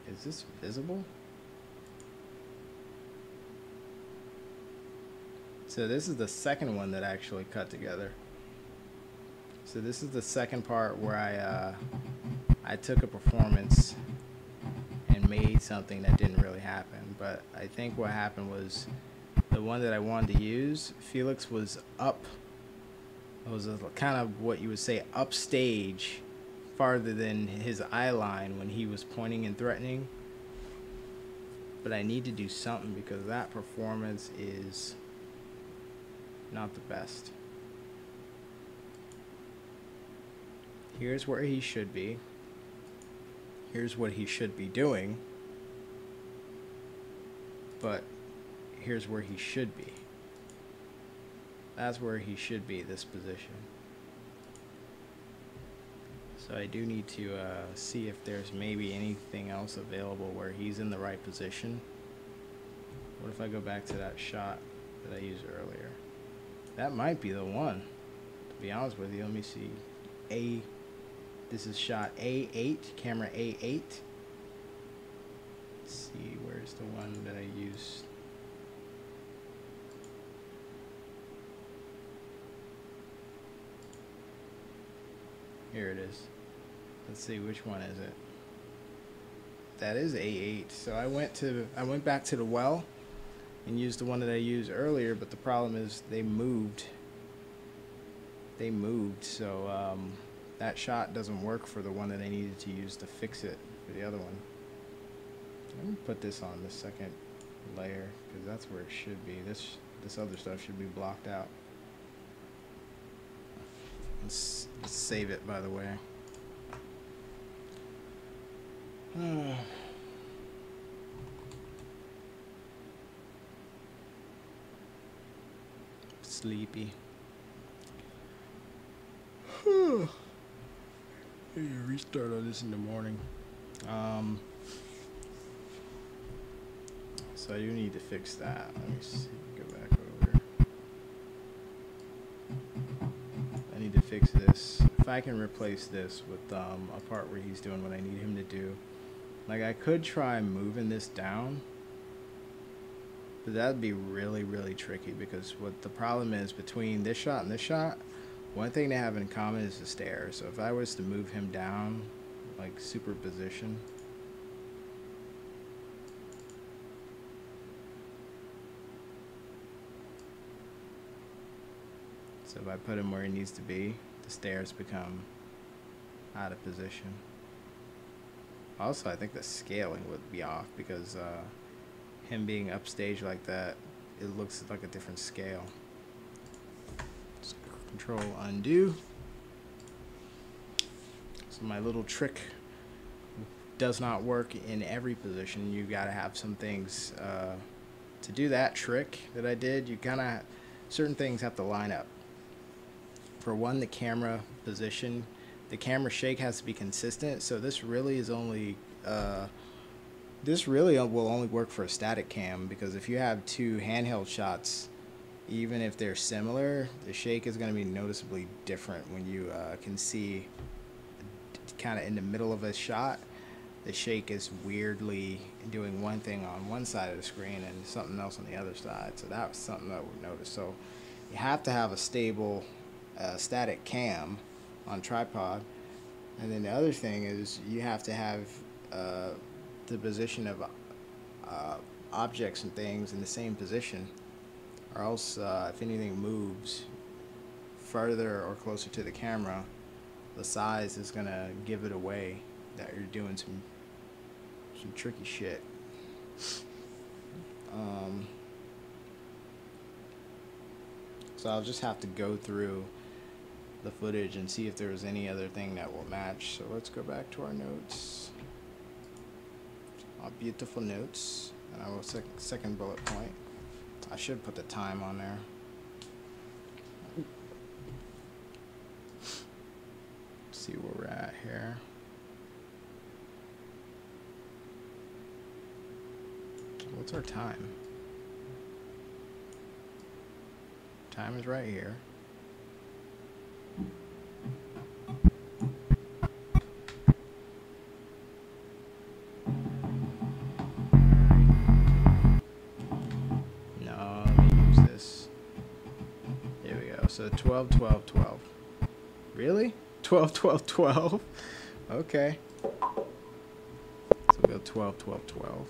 Is this visible? So this is the second one that I actually cut together. So this is the second part where I took a performance and made something that didn't really happen. But I think what happened was the one that I wanted to use, Felix was up. It was a kind of what you would say upstage, farther than his eye line when he was pointing and threatening. But I need to do something because that performance is not the best. Here's where he should be. Here's what he should be doing. But here's where he should be. That's where he should be, this position. So I do need to see if there's maybe anything else available where he's in the right position. What if I go back to that shot that I used earlier? That might be the one, to be honest with you. Let me see. This is shot A8, camera A8. Let's see, where's the one that I used? Here it is. Let's see, which one is it? That is A8. So I went back to the well and used the one that I used earlier, but the problem is they moved. So that shot doesn't work for the one that I needed to use to fix it for the other one. Let me put this on the second layer because that's where it should be. This other stuff should be blocked out. Let's save it, by the way. Sleepy. Restart on this in the morning. So I do need to fix that. Let me see. Go back over. I need to fix this. If I can replace this with a part where he's doing what I need him to do, Like, I could try moving this down, but that'd be really, really tricky because what the problem is between this shot and this shot, one thing they have in common is the stairs. So if I was to move him down, like superposition, so if I put him where he needs to be, the stairs become out of position. Also, I think the scaling would be off because him being upstage like that, it looks like a different scale. So Control undo. So my little trick does not work in every position. You gotta have some things to do that trick that I did. You gotta, certain things have to line up. For one, the camera position, the camera shake has to be consistent. So this really is only this really will only work for a static cam, because if you have two handheld shots, even if they're similar, the shake is going to be noticeably different when you can see kind of in the middle of a shot. The shake is weirdly doing one thing on one side of the screen and something else on the other side. So that was something that we noticed. So you have to have a stable static cam on tripod. And then the other thing is you have to have the position of objects and things in the same position, or else if anything moves further or closer to the camera, the size is gonna give it away that you're doing some tricky shit. So I'll just have to go through the footage and see if there's any other thing that will match. So let's go back to our notes, our beautiful notes, and I will second bullet point. I should put the time on there. Let's see where we're at here. What's our time? Time is right here. No, let me use this. Here we go. So 12, 12, 12. Really? 12, 12, 12? Okay. So we'll go 12, 12, 12.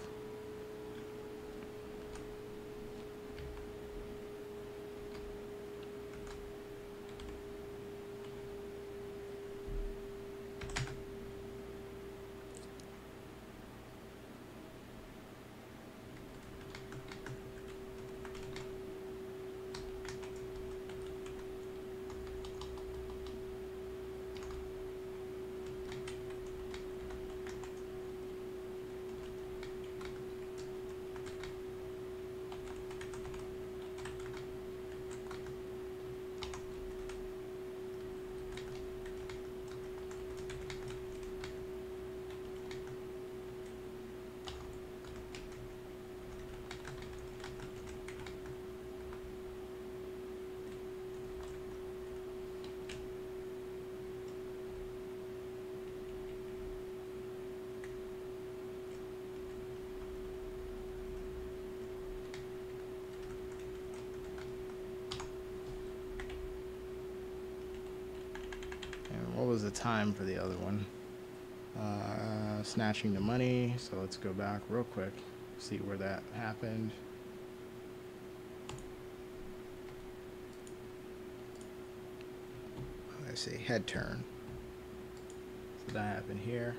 What was the time for the other one? Snatching the money. So let's go back real quick, see where that happened. Let's see, head turn. So that happened here.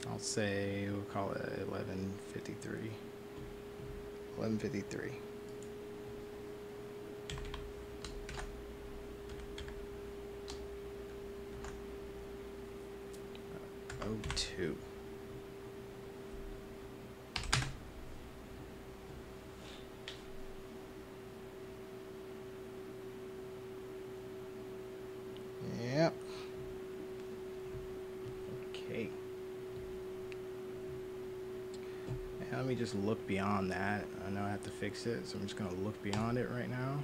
I'll say we'll call it 11:53. 11:53. Oh, 02. Yep. Okay. Let me just look beyond that. I know I have to fix it, so I'm just going to look beyond it right now.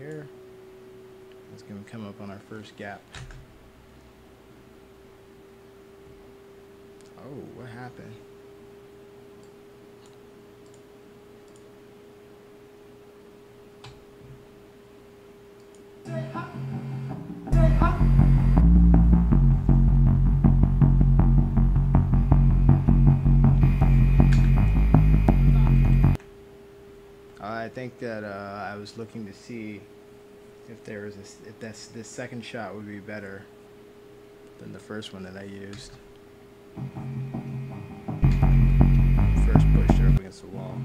here. Let's give him come up on our first gap. Oh, what happened? I think that I was looking to see if there was if this second shot would be better than the first one that I used. First pushed her up against the wall.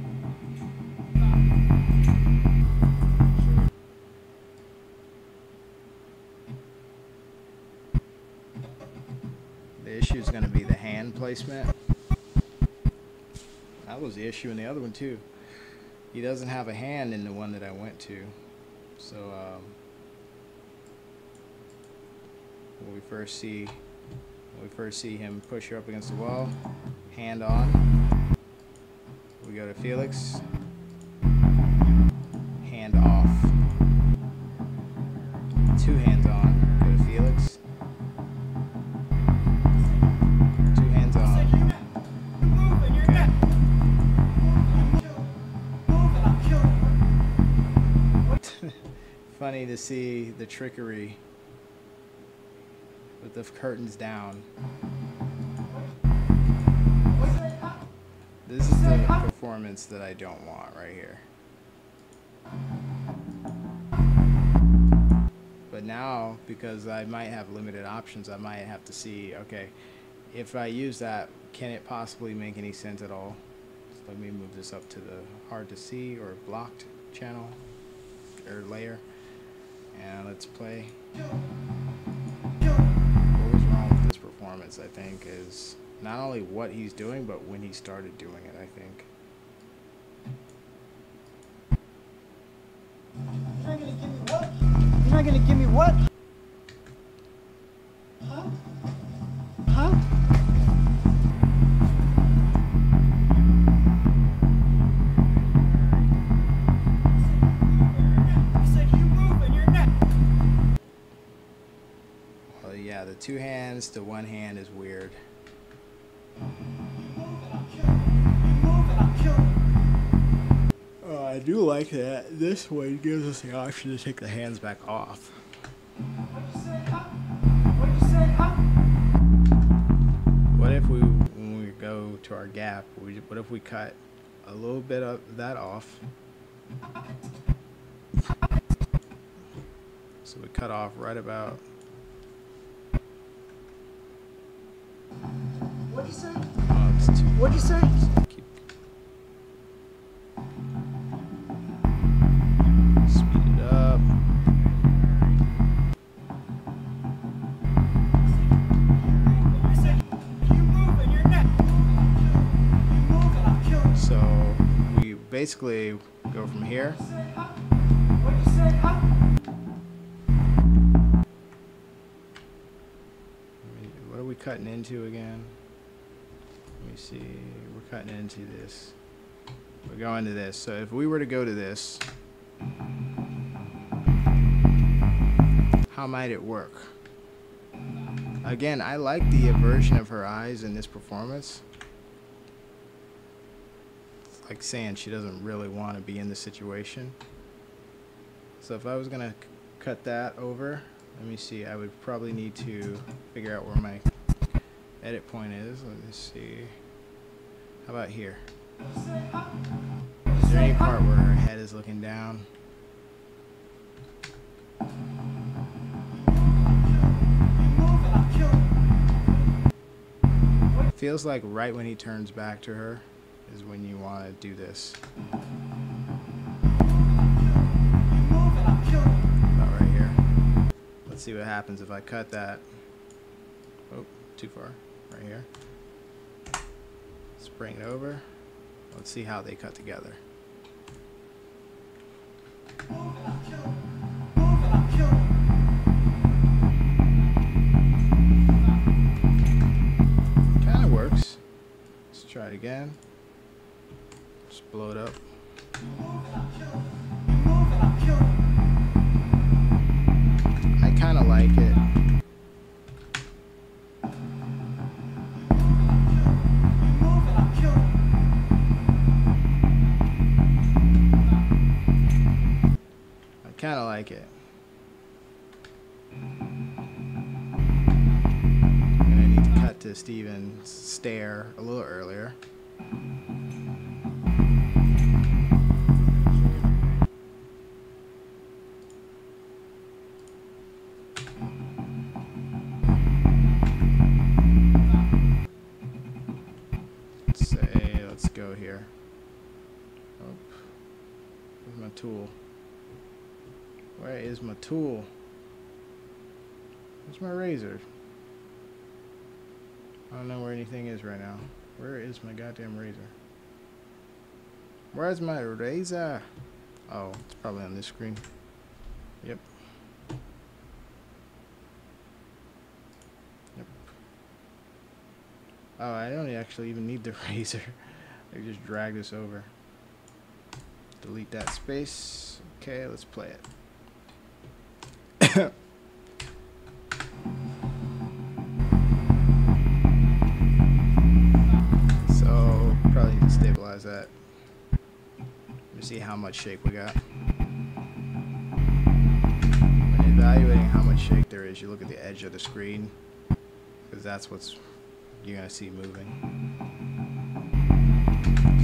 The issue is going to be the hand placement. That was the issue in the other one too. He doesn't have a hand in the one that I went to. So when we first see him push her up against the wall, hand on. We go to Felix, hand off. Two hands on, go to Felix. Two hands on. Funny to see the trickery with the curtains down. This is the performance that I don't want right here. But now, because I might have limited options, I might have to see, okay, if I use that, can it possibly make any sense at all? So let me move this up to the hard to see or blocked channel or layer. And let's play. What was wrong with this performance, I think, is not only what he's doing, but when he started doing it, I think. You're not gonna give me what? You're not gonna give me what? Huh? Huh? Yeah, the two hands to one hand is weird. I do like that. This way gives us the option to take the hands back off. What if when we go to our gap, what if we cut a little bit of that off? So we cut off right about. What'd you say? Oh, it's too. What'd you say? Speed it up. So we basically go from here. What are we cutting into again? Let me see. We're cutting into this. We're going to this. So if we were to go to this, how might it work? Again, I like the aversion of her eyes in this performance. It's like saying she doesn't really want to be in the situation. So if I was going to cut that over, let me see, I would probably need to figure out where my edit point is. Let me see. How about here? Is there any part where her head is looking down? Feels like right when he turns back to her is when you want to do this. About right here. Let's see what happens if I cut that. Oh, too far. Right here. Let's bring it over. Let's see how they cut together. Kind of works. Let's try it again. Just blow it up. like it. Move and I'll kill you. I kind of like it. And I need to cut to Steven's stare a little earlier. Let's go here. Oh, where's my tool? Where is my tool? Where's my razor? I don't know where anything is right now. Where is my goddamn razor? Where's my razor? Oh, it's probably on this screen. Yep. Yep. Oh, I don't actually even need the razor. I just drag this over. Delete that space. Okay, let's play it. So, probably need to stabilize that. Let me see how much shake we got. When evaluating how much shake there is, you look at the edge of the screen, because that's what's you're going to see moving.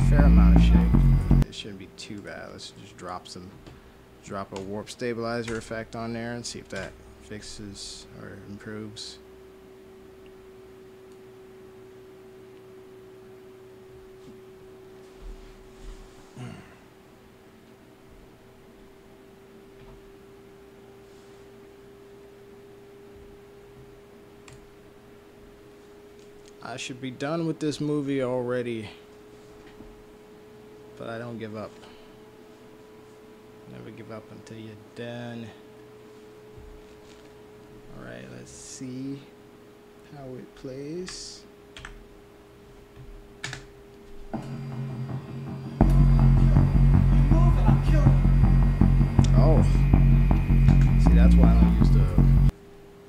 Fair amount of shake. It shouldn't be too bad. Let's just drop a warp stabilizer effect on there and see if that fixes or improves. I should be done with this movie already. But I don't give up. Never give up until you're done. Alright, let's see how it plays. Move and I'll kill you. Oh. See, that's why I don't use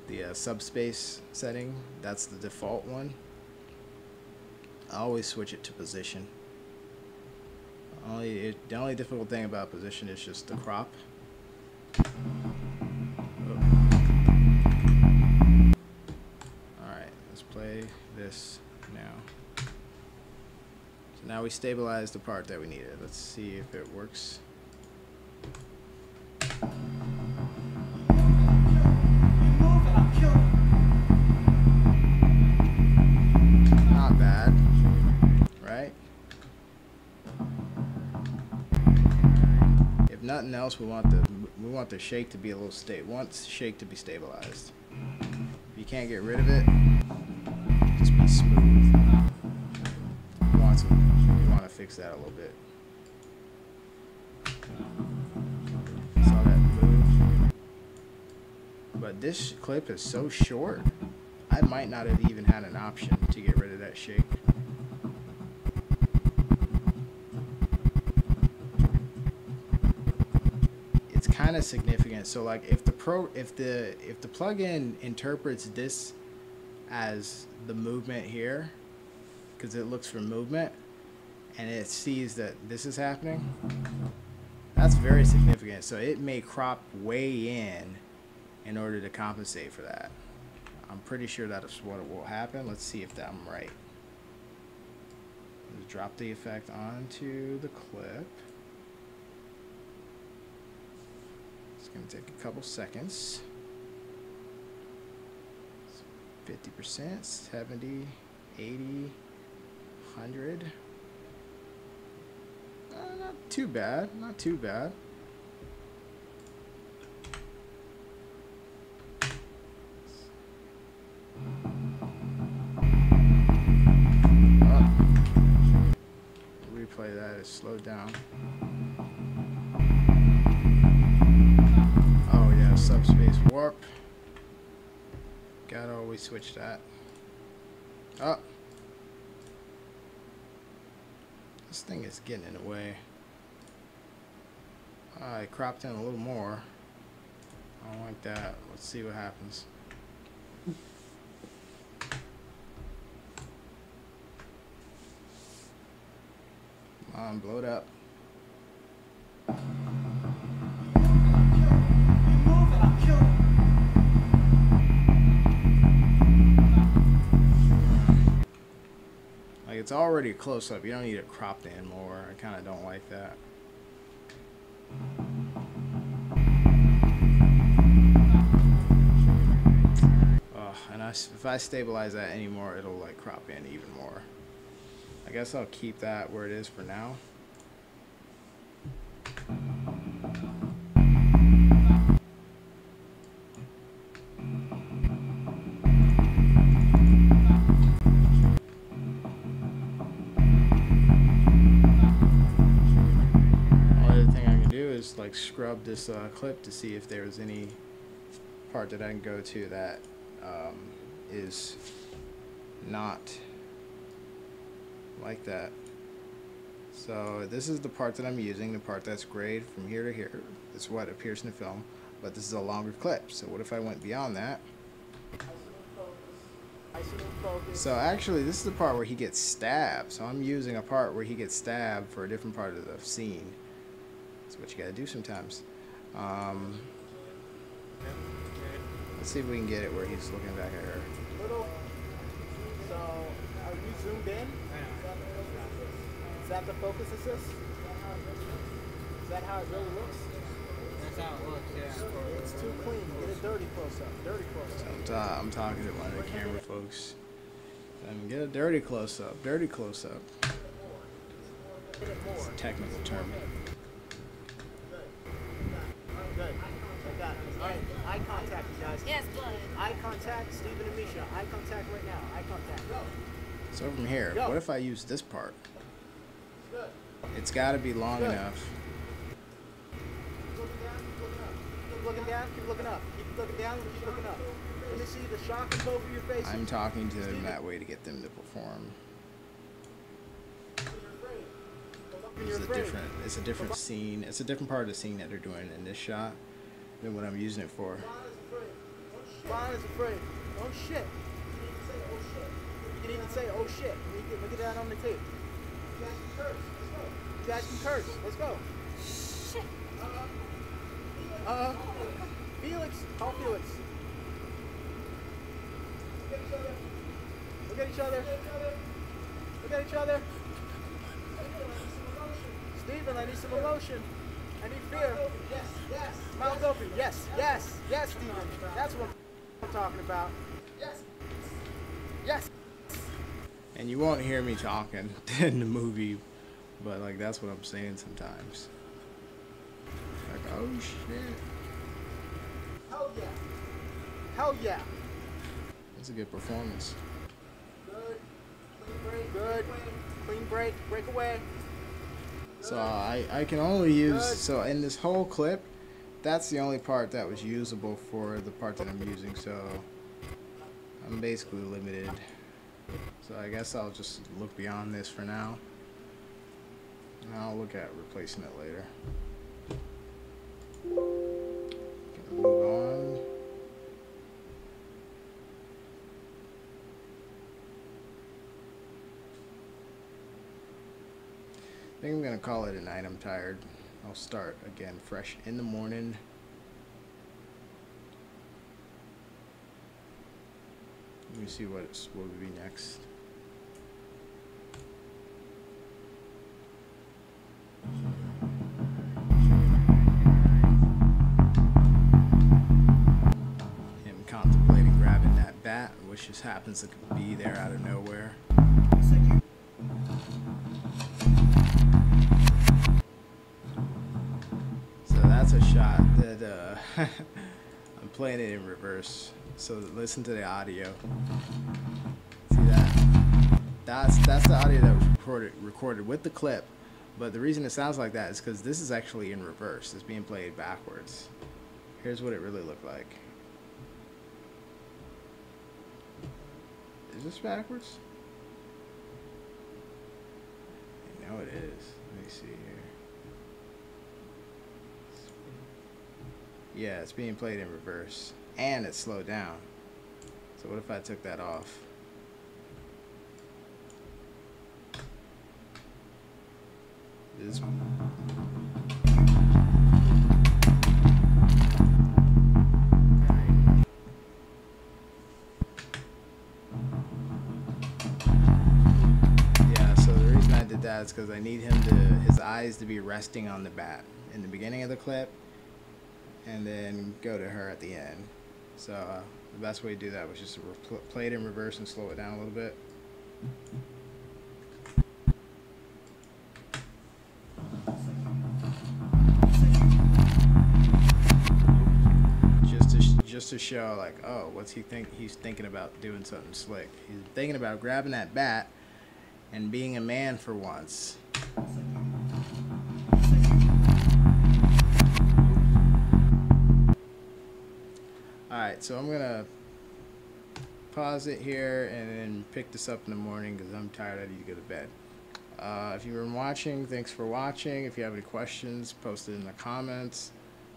the subspace setting. That's the default one. I always switch it to position. The only difficult thing about position is just the crop. Oh. Alright, let's play this now. So now we stabilized the part that we needed. Let's see if it works. Move and I'll kill you. Not bad, right? If nothing else, we want the shake to be a little shake to be stabilized. If you can't get rid of it, just be smooth. You want to fix that a little bit. Saw that move. But this clip is so short, I might not have even had an option to get rid of that shake. Kind of significant. So like if the plugin interprets this as the movement here, because it looks for movement and it sees that this is happening, that's very significant. So it may crop way in order to compensate for that. I'm pretty sure that's what will happen. Let's see if I'm right. Let's drop the effect onto the clip. It's going to take a couple seconds. 50%, 70, 80, 100. Not too bad, not too bad. Replay that, it's slowed down. Subspace warp. Gotta always switch that. Oh. This thing is getting in the way. I cropped in a little more. I don't like that. Let's see what happens. Come on, blow it up. You move and I'll kill you. Like, it's already close up. You don't need it cropped in more. I kind of don't like that. And if I stabilize that anymore, it'll like crop in even more. I guess I'll keep that where it is for now. Other thing I can do is like scrub this clip to see if there's any part that I can go to that is not like that. So this is the part that I'm using, the part that's grayed from here to here. It's what appears in the film, but this is a longer clip. So what if I went beyond that? So actually this is the part where he gets stabbed. So I'm using a part where he gets stabbed for a different part of the scene. That's what you gotta do sometimes. Let's see if we can get it where he's looking back at her. So, are you zoomed in? Is that the focus assist? Is that how it really looks? That's how it looks, yeah. It's too clean. Get a dirty close-up. Dirty close-up. I'm talking to one of the camera folks. Get a dirty close-up. Dirty close-up. It's a technical term. Good. I got it. All right. Eye contact, you guys. Yes, blood. Eye contact. Stephen and Misha. Eye contact right now.Eye contact. Go. So from here, Go. what if I use this part? Good. It's got to be long Good. enough. Keep looking down. Keep looking up. Keep looking down. Keep looking up. Keep looking down. Keep looking up. Let me see the shock and over your face. I'm talking to them that way to get them to perform. It's a different scene. It's a different part of the scene that they're doing in this shot than what I'm using it for. Vaughn is afraid. Oh shit. You can even say, oh shit. Look at that on the tape. You guys can curse. Let's go. Shit. Felix. Call Felix. Look at each other. Look at each other. Steven, I need some emotion. I need fear. Yes, yes. Mouth open. Yes, yes, yes, Steven. That's what I'm talking about. Yes. Yes. And you won't hear me talking in the movie, but like that's what I'm saying sometimes. Like, oh shit. Hell yeah. Hell yeah. That's a good performance. Good. Clean break. Good. Clean break. Break away. So I can only use, so in this whole clip, that's the only part that was usable for the part that I'm using, so I'm basically limited. So I guess I'll just look beyond this for now. And I'll look at replacing it later. Gonna move on. I think I'm gonna call it a night. I'm tired. I'll start again fresh in the morning. Let me see what will be next. Him contemplating grabbing that bat, which just happens to be there out of nowhere. That's a shot that I'm playing it in reverse. So listen to the audio. See that? That's the audio that was recorded with the clip. But the reason it sounds like that is because this is actually in reverse. It's being played backwards. Here's what it really looked like. Is this backwards? I know it is. Let me see here. Yeah, it's being played in reverse. And it's slowed down. So what if I took that off? This Yeah, so the reason I did that is because I need his eyes to be resting on the bat in the beginning of the clip, and then go to her at the end. So the best way to do that was just to play it in reverse and slow it down a little bit. Just to show, like, oh, what's he think? He's thinking about doing something slick. He's thinking about grabbing that bat and being a man for once. Alright, so I'm gonna pause it here and then pick this up in the morning because I'm tired. I need to go to bed. If you've been watching, thanks for watching. If you have any questions, post it in the comments.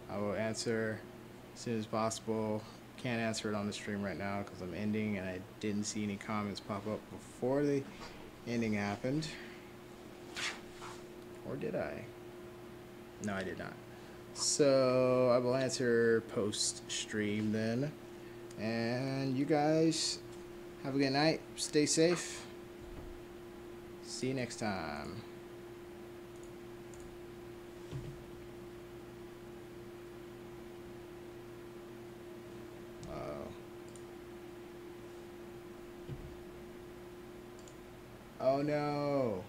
I will answer as soon as possible. Can't answer it on the stream right now because I'm ending and I didn't see any comments pop up before the ending happened. Or did I? No, I did not. So I will answer post stream then. And you guys have a good night. Stay safe. See you next time. Oh no.